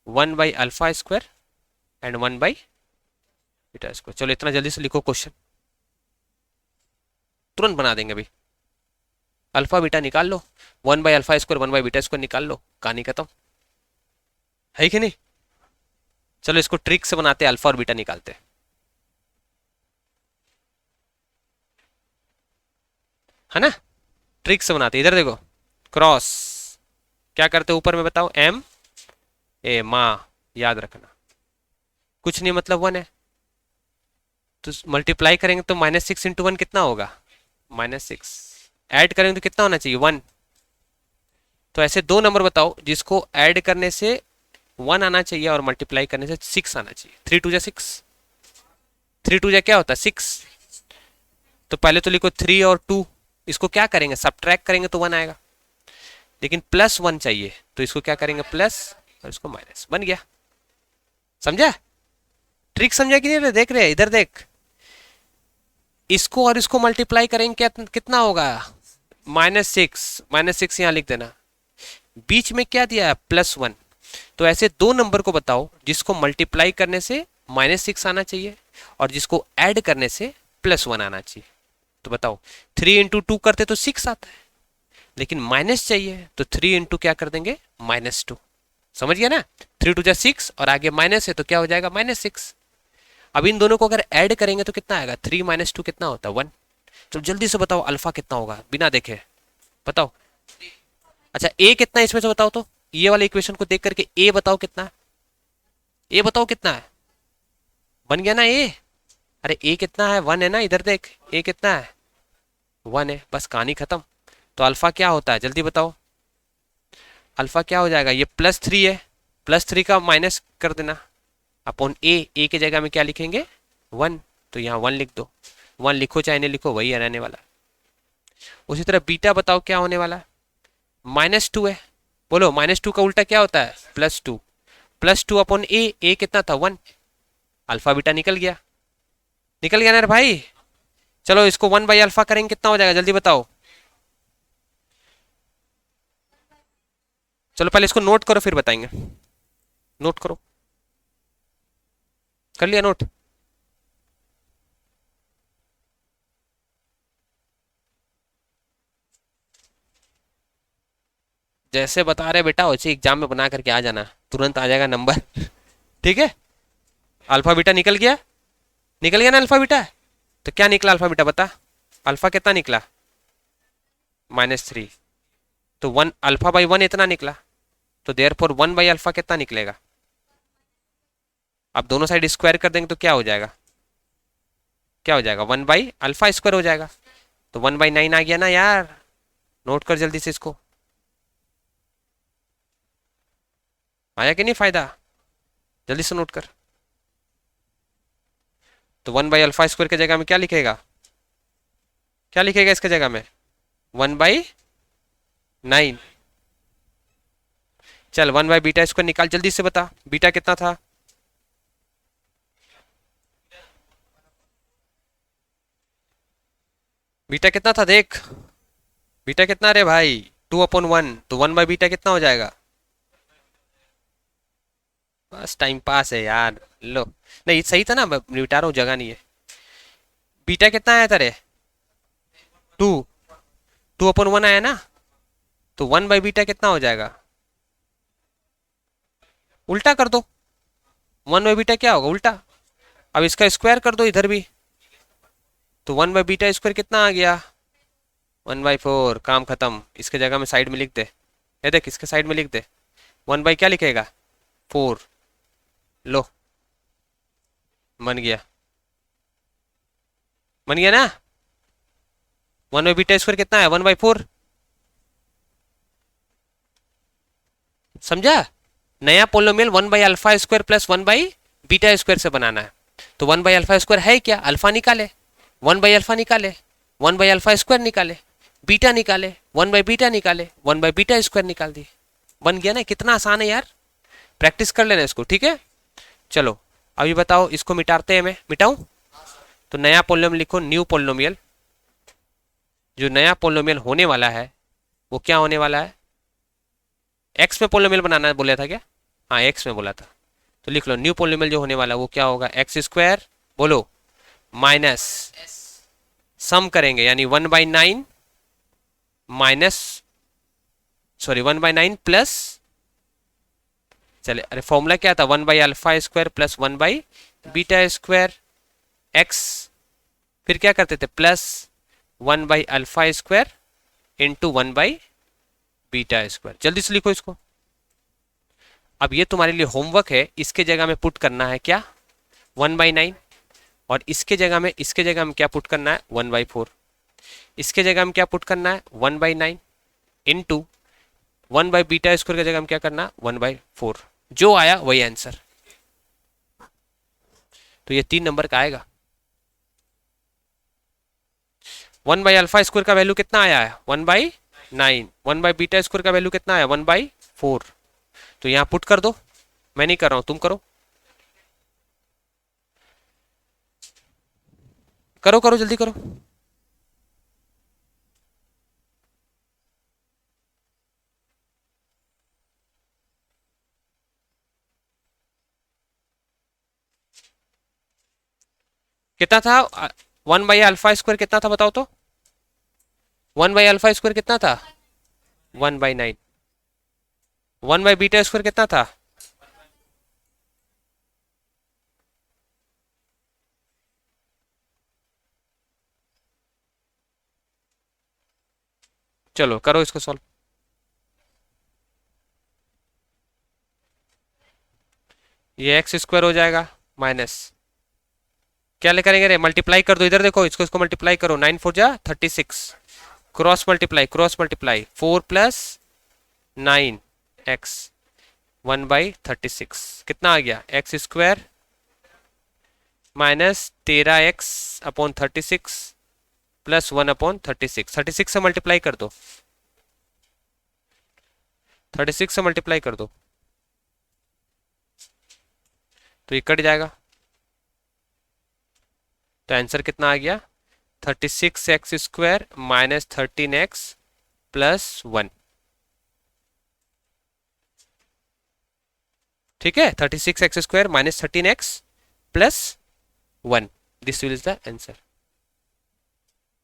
1/अल्फा² एंड 1/बीटा²। चलो इतना जल्दी से लिखो क्वेश्चन, तुरंत बना देंगे अभी। अल्फा बीटा निकाल लो, 1/अल्फा², 1/बीटा² निकाल लो, कहानी खत्म, है कि नहीं। चलो इसको ट्रिक से बनाते, अल्फा और बीटा निकालते, है ना, ट्रिक से बनाते। इधर देखो, क्रॉस क्या करते ऊपर में बताओ, MA माँ, याद रखना, कुछ नहीं मतलब 1 है, तो मल्टीप्लाई करेंगे तो -6 × 1 कितना होगा, -6। ऐड करेंगे तो कितना होना चाहिए, 1। तो ऐसे दो नंबर बताओ जिसको ऐड करने से 1 आना चाहिए और मल्टीप्लाई करने से 6 आना चाहिए। 3 2 6, 3 2 क्या होता है, 6। तो पहले तो लिखो 3 और 2, इसको क्या करेंगे, सब्ट्रैक्ट करेंगे तो 1 आएगा, लेकिन +1 चाहिए तो इसको क्या करेंगे, प्लस और इसको माइनस, बन गया। समझा, ट्रिक समझा कि नहीं, देख रहे इधर देख, इसको और इसको मल्टीप्लाई करेंगे क्या, कितना होगा, -6 यहां लिख देना, बीच में क्या दिया है, +1। तो ऐसे दो नंबर को बताओ जिसको मल्टीप्लाई करने से -6 आना चाहिए और जिसको ऐड करने से +1 आना चाहिए। तो बताओ 3 × 2 करते तो 6 आता है, लेकिन माइनस चाहिए तो 3 × क्या कर देंगे, -2। समझ गया ना, 3 2 6 और आगे माइनस है तो क्या हो जाएगा, -6। अब इन दोनों को अगर ऐड करेंगे तो कितना आएगा, 3 - 2 कितना होता है, 1। तो जल्दी से बताओ अल्फा कितना होगा, बिना देखे बताओ। अच्छा ए कितना है इसमें से बताओ, तो ये वाले इक्वेशन को देख करके ए बताओ कितना है, ए बताओ कितना है, बन गया ना ए। अरे ए कितना है, 1 है ना, इधर देख ए कितना है, 1 है, बस कहानी खत्म। तो अल्फा क्या होता है, जल्दी बताओ, अल्फा क्या हो जाएगा, ये +3 है, +3 का माइनस कर देना अपॉन ए की जगह में क्या लिखेंगे, 1। तो यहाँ 1 लिख दो, 1 लिखो चाहे नहीं लिखो वही रहने वाला। उसी तरह बीटा बताओ क्या होने वाला है, -2 है, बोलो -2 का उल्टा क्या होता है, +2। +2 अपॉन ए कितना था, 1। अल्फा बीटा निकल गया, निकल गया ना रे भाई। चलो इसको 1/अल्फा करेंगे कितना हो जाएगा, जल्दी बताओ। चलो पहले इसको नोट करो फिर बताएंगे, नोट करो, कर लिया नोट। जैसे बता रहे बेटा वैसे एग्जाम में बना करके आ जाना, तुरंत आ जाएगा नंबर ठीक है। अल्फा बीटा निकल गया, निकल गया ना अल्फा बीटा। तो क्या निकला अल्फा बीटा बता, अल्फा कितना निकला, -3। तो 1 अल्फा/1 इतना निकला, तो देयरफॉर 1/अल्फा कितना निकलेगा। अब दोनों साइड स्क्वायर कर देंगे तो क्या हो जाएगा, क्या हो जाएगा, 1/α² हो जाएगा। तो 1/9 आ गया ना यार, नोट कर जल्दी से इसको। आया कि नहीं फायदा, जल्दी से नोट कर। तो 1/α² की जगह में क्या लिखेगा, क्या लिखेगा इसके जगह में, 1/9। चल 1/β² निकाल जल्दी से, बता बीटा कितना था। बीटा कितना था देख, बीटा कितना रे भाई, 2/1। तो 1/β कितना हो जाएगा, बस टाइम पास है यार। लो नहीं सही था ना, मैं मिटा रहा हूँ, जगह नहीं है। बीटा कितना आया था रे, 2, 2/1 आया ना। तो 1/β कितना हो जाएगा, उल्टा कर दो। 1/β क्या होगा, उल्टा। अब इसका स्क्वायर कर दो इधर भी, तो 1/β² कितना आ गया, 1/4। काम खत्म, इसके जगह में साइड में लिख दे, ये देख इसके साइड में लिख दे, 1 क्या लिखेगा, 4। लो बन गया, बन गया ना। 1/β² कितना है, 1/4। समझा, नया पोलोमियल 1/α² प्लस 1/β² से बनाना है। तो 1/α² है क्या, अल्फा निकाले, 1/α निकाले, 1/α² निकाले, बीटा निकाले, 1/β निकाले, 1/β² निकाल दी, बन गया ना। कितना आसान है यार, प्रैक्टिस कर लेना इसको, ठीक है। चलो अभी बताओ, इसको मिटाते हैं, मैं मिटाऊं। तो नया पोलोमियल लिखो, न्यू पोलोमियल। जो नया पोलोमियल होने वाला है वो क्या होने वाला है, एक्स में पोलोमियल बनाना बोला था क्या, हाँ एक्स में बोला था। तो लिख लो न्यू पोलोमियल जो होने वाला है वो क्या होगा, x² बोलो माइनस, सम करेंगे यानी 1/9 माइनस, सॉरी 1/9 प्लस, चले अरे फॉर्मूला क्या था, 1/α² प्लस 1/β², एक्स फिर क्या करते थे, प्लस 1/α² इंटू 1/β²। जल्दी से लिखो इसको। अब ये तुम्हारे लिए होमवर्क है, इसके जगह में पुट करना है क्या, 1/9, और इसके जगह में क्या पुट करना है, 1/4। इसके जगह में क्या पुट करना है, 1/9 इंटू 1/β² की जगह में क्या करना है, 1/4। जो आया वही आंसर। तो ये 3 नंबर का आएगा। 1/α² का वैल्यू कितना आया है, 1/9। 1/β² का वैल्यू कितना आया, 1/4। तो यहां पुट कर दो, मैं नहीं कर रहा हूं, तुम करो, करो करो जल्दी करो। कितना था, 1/α² कितना था बताओ तो, 1/α² कितना था, 1/9। 1/β² कितना था, चलो करो इसको सॉल्व। ये x² हो जाएगा माइनस, क्या ले करेंगे रे, मल्टीप्लाई कर दो, इधर देखो इसको, इसको मल्टीप्लाई करो, 9 4 जा 36, cross multiply, cross multiply, 4 plus 9 x 1/36 कितना आ गया, x² माइनस 13x/36 प्लस 1/36। 36 से मल्टीप्लाई कर दो, 36 से मल्टीप्लाई कर दो तो ये कट जाएगा। तो आंसर कितना आ गया, 36x² माइनस 13x प्लस 1। ठीक है, 36x² minus 13x plus 1, this will is the answer.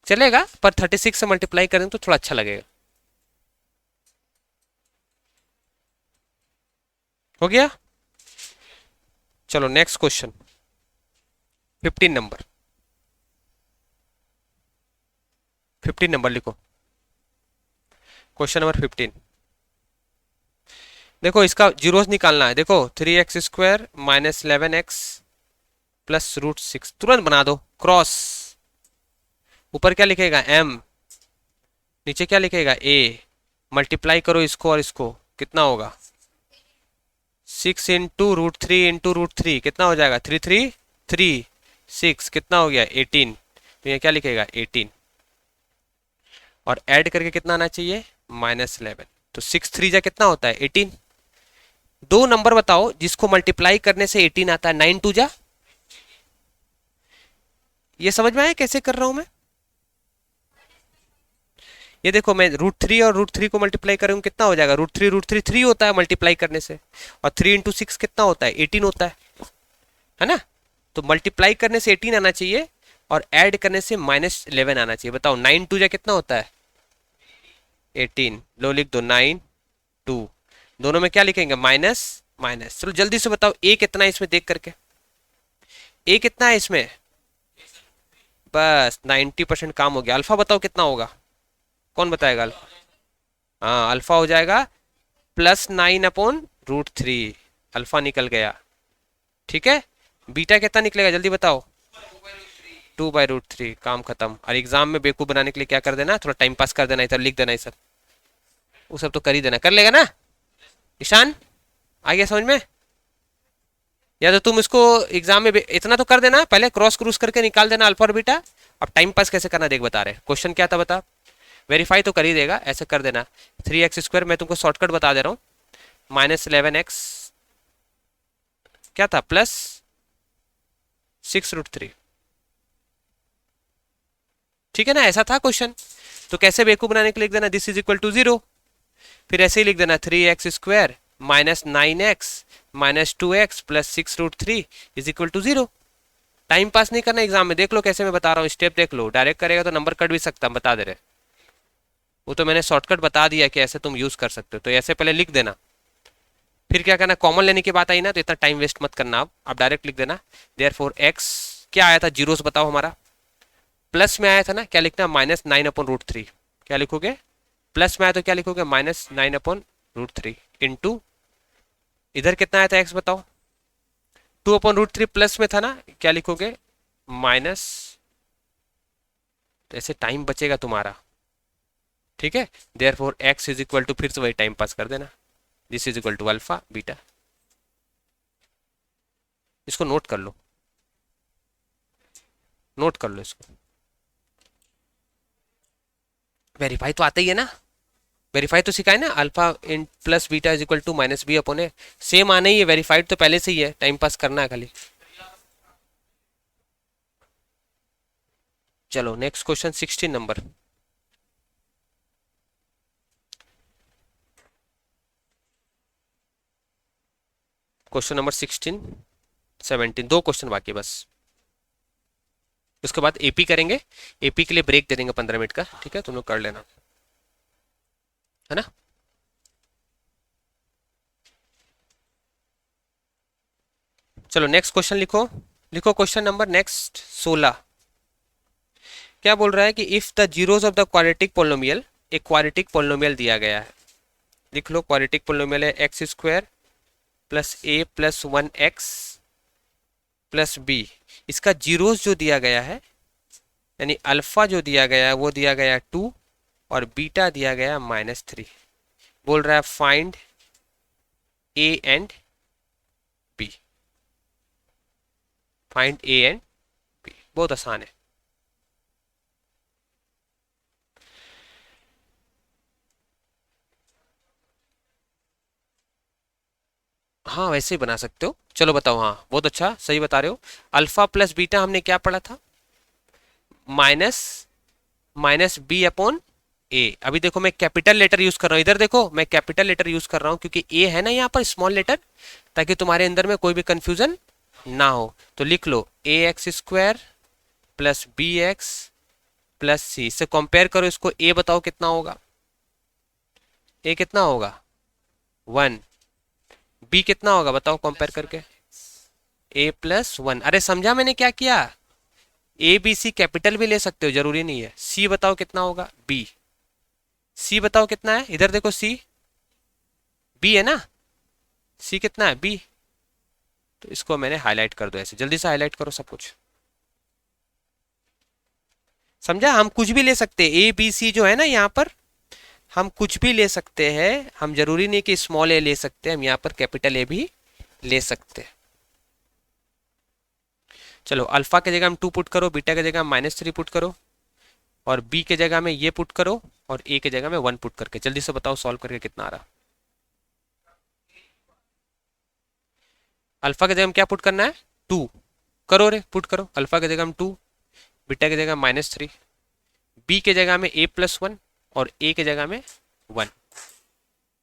चलेगा, पर 36 से मल्टीप्लाई करें तो थोड़ा अच्छा लगेगा। हो गया, चलो नेक्स्ट क्वेश्चन, 15 नंबर, 15 नंबर लिखो, क्वेश्चन नंबर 15। देखो इसका जीरोस निकालना है, देखो 3x² माइनस 11x प्लस √6, तुरंत बना दो क्रॉस, ऊपर क्या लिखेगा m, नीचे क्या लिखेगा a, मल्टीप्लाई करो इसको और इसको, कितना होगा 6 into root three into root three, कितना हो जाएगा 3 3 3 6, कितना हो गया 18, तो ये क्या लिखेगा 18, और ऐड करके कितना आना चाहिए -11, तो 6 3 जा कितना होता है 18। दो नंबर बताओ जिसको मल्टीप्लाई करने से 18 आता है, 9 2 जा, ये समझ में आया कैसे कर रहा हूं मैं? ये देखो मैं रूट थ्री और रूट थ्री को मल्टीप्लाई करूंगा कितना हो जाएगा, रूट थ्री थ्री होता है मल्टीप्लाई करने से, और 3 इंटू 6 कितना होता है 18 होता है ना? तो मल्टीप्लाई करने से 18 आना चाहिए और ऐड करने से -11 आना चाहिए। बताओ 9 2 जा कितना होता है 18, लो लिख दो 9 2, दोनों में क्या लिखेंगे माइनस माइनस। चलो जल्दी से बताओ ए कितना है इसमें देख करके, ए कितना है इसमें, बस 90% काम हो गया। अल्फा बताओ कितना होगा, कौन बताएगा अल्फा? हाँ अल्फा हो जाएगा +9/√3, अल्फा निकल गया। ठीक है, बीटा कितना निकलेगा जल्दी बताओ, 2/√3, काम खत्म। और एग्जाम में बेवकूफ बनाने के लिए क्या कर देना, थोड़ा टाइम पास कर देना, इधर लिख देना ये सब, वो सब तो कर ही देना, कर लेगा ना ईशान, आ गया समझ में? या तो तुम इसको एग्जाम में इतना तो कर देना, पहले क्रॉस क्रूस करके निकाल देना अल्फा और बीटा। अब टाइम पास कैसे करना देख बता रहे, क्वेश्चन क्या था बता, वेरीफाई तो कर ही देगा, ऐसे कर देना 3x², मैं तुमको शॉर्टकट बता दे रहा हूँ, -11x क्या था +6√3, ठीक है ना, ऐसा था क्वेश्चन। तो कैसे बेवकूफ बनाने के लिए लिख देना दिस इज इक्वल टू 0, फिर ऐसे ही लिख देना 3x² -9x -2x +6√3 is equal to 0। Time pass नहीं करना एग्जाम में, देख लो कैसे मैं बता रहा हूँ, स्टेप देख लो, डायरेक्ट करेगा तो नंबर कट भी सकता, हम बता दे रहे, वो तो मैंने शॉर्टकट बता दिया कि ऐसे तुम यूज कर सकते हो, तो ऐसे पहले लिख देना, फिर क्या करना, कॉमन लेने की बात आई ना तो इतना टाइम वेस्ट मत करना, आप डायरेक्ट लिख देना देयरफॉर x क्या आया था, जीरोस बताओ हमारा, प्लस में आया था ना, क्या लिखना -9/√3, क्या लिखोगे प्लस में आया तो क्या लिखोगे -9/√3 इंटू इधर कितना आया था x बताओ, 2/√3 प्लस में था ना, क्या लिखोगे माइनस, तो ऐसे टाइम बचेगा तुम्हारा। ठीक है, therefore x is equal to, फिर से वही टाइम पास कर देना, this is equal to alpha beta, इसको नोट कर लो, नोट कर लो इसको, वेरीफाई तो आता ही है ना, वेरीफाई तो सिखाए ना, alpha in plus beta is equal to -b/a, same आना ही है, वेरीफाइड तो पहले से ही है, टाइम पास करना है खाली। चलो next question 16 number, question number 16 17, दो क्वेश्चन बाकी बस, उसके बाद एपी करेंगे, एपी के लिए ब्रेक दे देंगे 15 मिनट का, ठीक है तुम लोग कर लेना, है ना? चलो नेक्स्ट क्वेश्चन लिखो, लिखो क्वेश्चन नंबर नेक्स्ट 16, क्या बोल रहा है कि if the zeros of the quadratic polynomial, एक क्वाड्रेटिक पोलिनोमियल दिया गया है, लिख लो क्वाड्रेटिक पोलिनोमियल है x² + a + 1x + b, इसका जीरोस जो दिया गया है, यानी अल्फा जो दिया गया है वो दिया गया 2 और बीटा दिया गया -3, बोल रहा है find a and b, find a and b, बहुत आसान है। हाँ वैसे ही बना सकते हो, चलो बताओ, हाँ बहुत अच्छा सही बता रहे हो, अल्फा प्लस बीटा हमने क्या पढ़ा था, माइनस b/a, अभी देखो मैं कैपिटल लेटर यूज कर रहा हूँ, इधर देखो मैं कैपिटल लेटर यूज कर रहा हूँ क्योंकि a है ना यहाँ पर स्मॉल लेटर, ताकि तुम्हारे अंदर में कोई भी कंफ्यूजन ना हो, तो लिख लो ax² + bx + c, इससे कंपेयर करो इसको, a बताओ कितना होगा, a कितना होगा 1, b कितना होगा बताओ कंपेयर करके, a + 1, अरे समझा मैंने क्या किया, ए बी सी कैपिटल भी ले सकते हो, जरूरी नहीं है। सी बताओ कितना होगा, बी, सी बताओ कितना है, इधर देखो सी, बी है ना, सी कितना है बी, तो इसको मैंने हाईलाइट कर दो, ऐसे जल्दी से हाईलाइट करो सब कुछ, समझा? हम कुछ भी ले सकते हैं, ए बी सी जो है ना यहाँ पर, हम कुछ भी ले सकते हैं। हम जरूरी नहीं कि स्मॉल ए ले सकते हैं, हम यहाँ पर कैपिटल ए भी ले सकते हैं। चलो अल्फा के जगह हम 2 पुट करो, बीटा के जगह -3 पुट करो, और बी के जगह में ये पुट करो, और ए के जगह में 1 पुट करके जल्दी से बताओ सॉल्व करके कितना आ रहा। अल्फा के जगह में क्या पुट करना है? 2 करो रे, पुट करो। अल्फा के जगह में 2, बीटा की जगह -3, बी के जगह में a+1 और ए के जगह में 1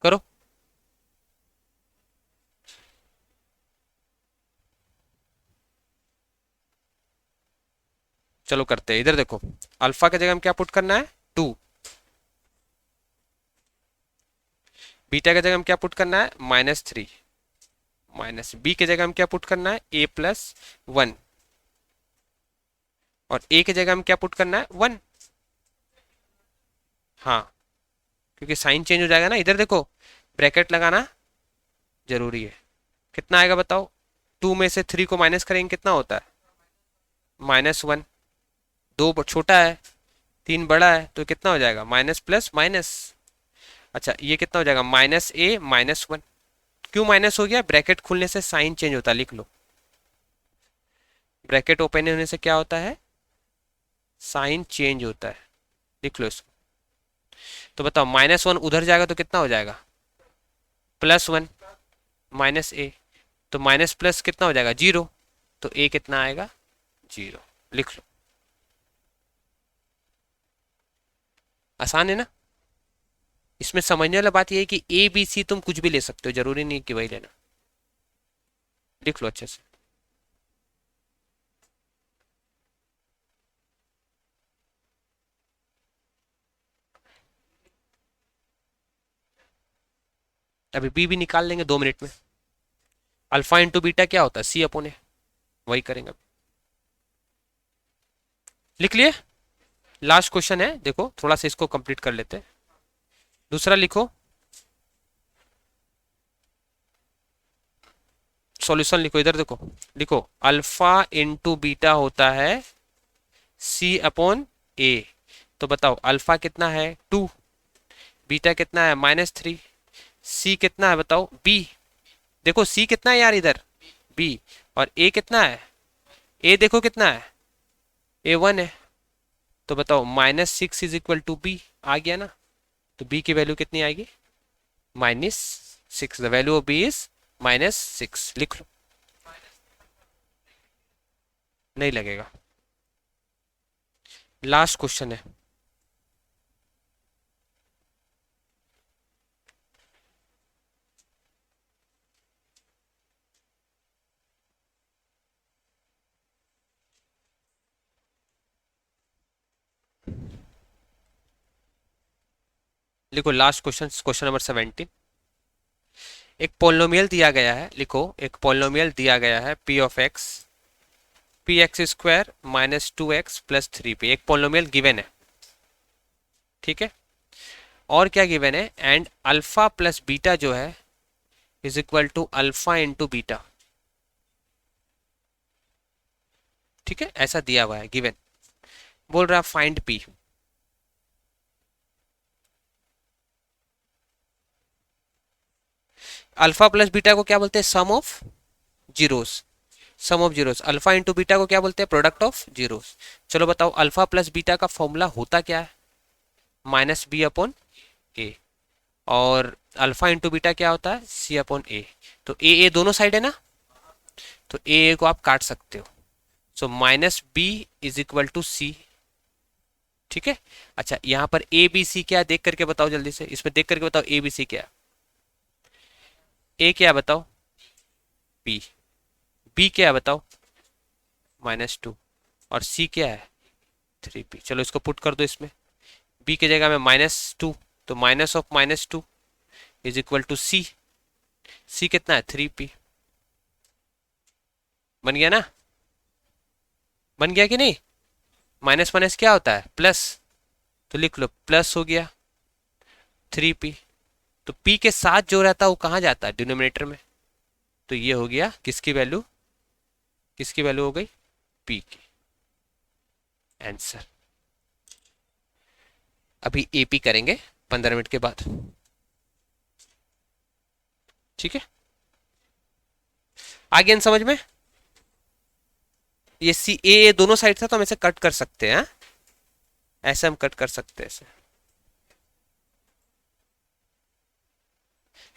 करो। चलो करते हैं, इधर देखो। अल्फा के जगह में क्या पुट करना है? 2, बीटा के जगह में क्या पुट करना है? -3, माइनस बी के जगह में क्या पुट करना है? a+1, और ए के जगह में क्या पुट करना है? 1। हाँ, क्योंकि साइन चेंज हो जाएगा ना। इधर देखो, ब्रैकेट लगाना जरूरी है। कितना आएगा बताओ? 2 में से 3 को माइनस करेंगे, कितना होता है? -1। 2 छोटा है, 3 बड़ा है, तो कितना हो जाएगा? Minus plus minus. अच्छा, ये कितना हो जाएगा? -a -1। क्यों माइनस हो गया? ब्रैकेट खुलने से साइन चेंज होता है, लिख लो। ब्रैकेट ओपन होने से क्या होता है? साइन चेंज होता है, लिख लो इसको। तो बताओ, -1 उधर जाएगा तो कितना हो जाएगा? +1 -a, तो माइनस प्लस कितना हो जाएगा? 0, तो a कितना आएगा? 0, लिख लो। आसान है ना? इसमें समझने वाला बात यह है कि ए बी सी तुम कुछ भी ले सकते हो, जरूरी नहीं कि वही लेना। लिख लो अच्छे से। अभी बी भी निकाल लेंगे 2 मिनट में। अल्फा इंटू बीटा क्या होता है? C/A, वही करेंगे अभी। लिख लिए? लास्ट क्वेश्चन है, देखो थोड़ा सा इसको कंप्लीट कर लेते हैं। दूसरा लिखो, सॉल्यूशन लिखो। इधर देखो, लिखो अल्फा इंटू बीटा होता है C/A। तो बताओ अल्फा कितना है? 2, बीटा कितना है? -3, C कितना है बताओ? B। देखो C कितना है यार इधर? B। और A कितना है? A देखो कितना है? A1 है। तो बताओ -6 इज इक्वल टू B। आ गया ना? तो B की वैल्यू कितनी आएगी? -6। The value of B is -6। लिख लो। नहीं लगेगा। लास्ट क्वेश्चन है। लिखो लास्ट क्वेश्चन, क्वेश्चन नंबर 17। एक पोलिनोमियल दिया गया है, लिखो एक पोलिनोमियल दिया गया है p(x) px² -2x + 3p। एक पोलिनोमियल गिवन है, ठीक है? और क्या गिवन है? एंड अल्फा प्लस बीटा जो है is equal to alpha into beta, ठीक है? ऐसा दिया हुआ है गिवन। बोल रहा है find p। Alpha plus beta को क्या बोलते हैं? Sum of zeros. Sum of zeros. Alpha into beta को क्या बोलते हैं? Product of zeros. चलो बताओ, अल्फा प्लस बीटा का फॉर्मूला होता क्या है? -b/a। और अल्फा इंटू बीटा क्या होता है? c/a। तो ए दोनों साइड है ना, तो ए को आप काट सकते हो। So -b is equal to c, ठीक है? अच्छा, यहाँ पर ए बी सी क्या देख करके बताओ जल्दी से। इसमें देख करके बताओ ए बी सी क्या। ए क्या बताओ? b। b क्या बताओ? -2। और c क्या है? 3p। चलो इसको पुट कर दो इसमें। b की जगह में -2, तो minus of -2 is equal to c। c कितना है? 3p। बन गया ना? बन गया कि नहीं? माइनस माइनस क्या होता है? प्लस। तो लिख लो प्लस हो गया 3p। तो p के साथ जो रहता है वो कहाँ जाता है? डिनोमिनेटर में। तो ये हो गया किसकी वैल्यू? किसकी वैल्यू हो गई? p की। आंसर। अभी एपी करेंगे 15 मिनट के बाद। ठीक है, आ गया ना समझ में? ये सी ए दोनों साइड था तो हम ऐसे कट कर सकते हैं, हाँ? ऐसे हम कट कर सकते हैं ऐसे।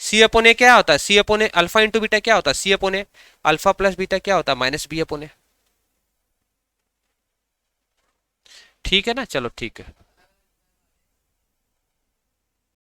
सी अपोन ए क्या होता है? सी अपोन ए अल्फा इंटू बीटा क्या होता है? सी अपोन ए अल्फा प्लस बीटा क्या होता है? माइनस बी अपोन ए। ठीक है ना, चलो ठीक है।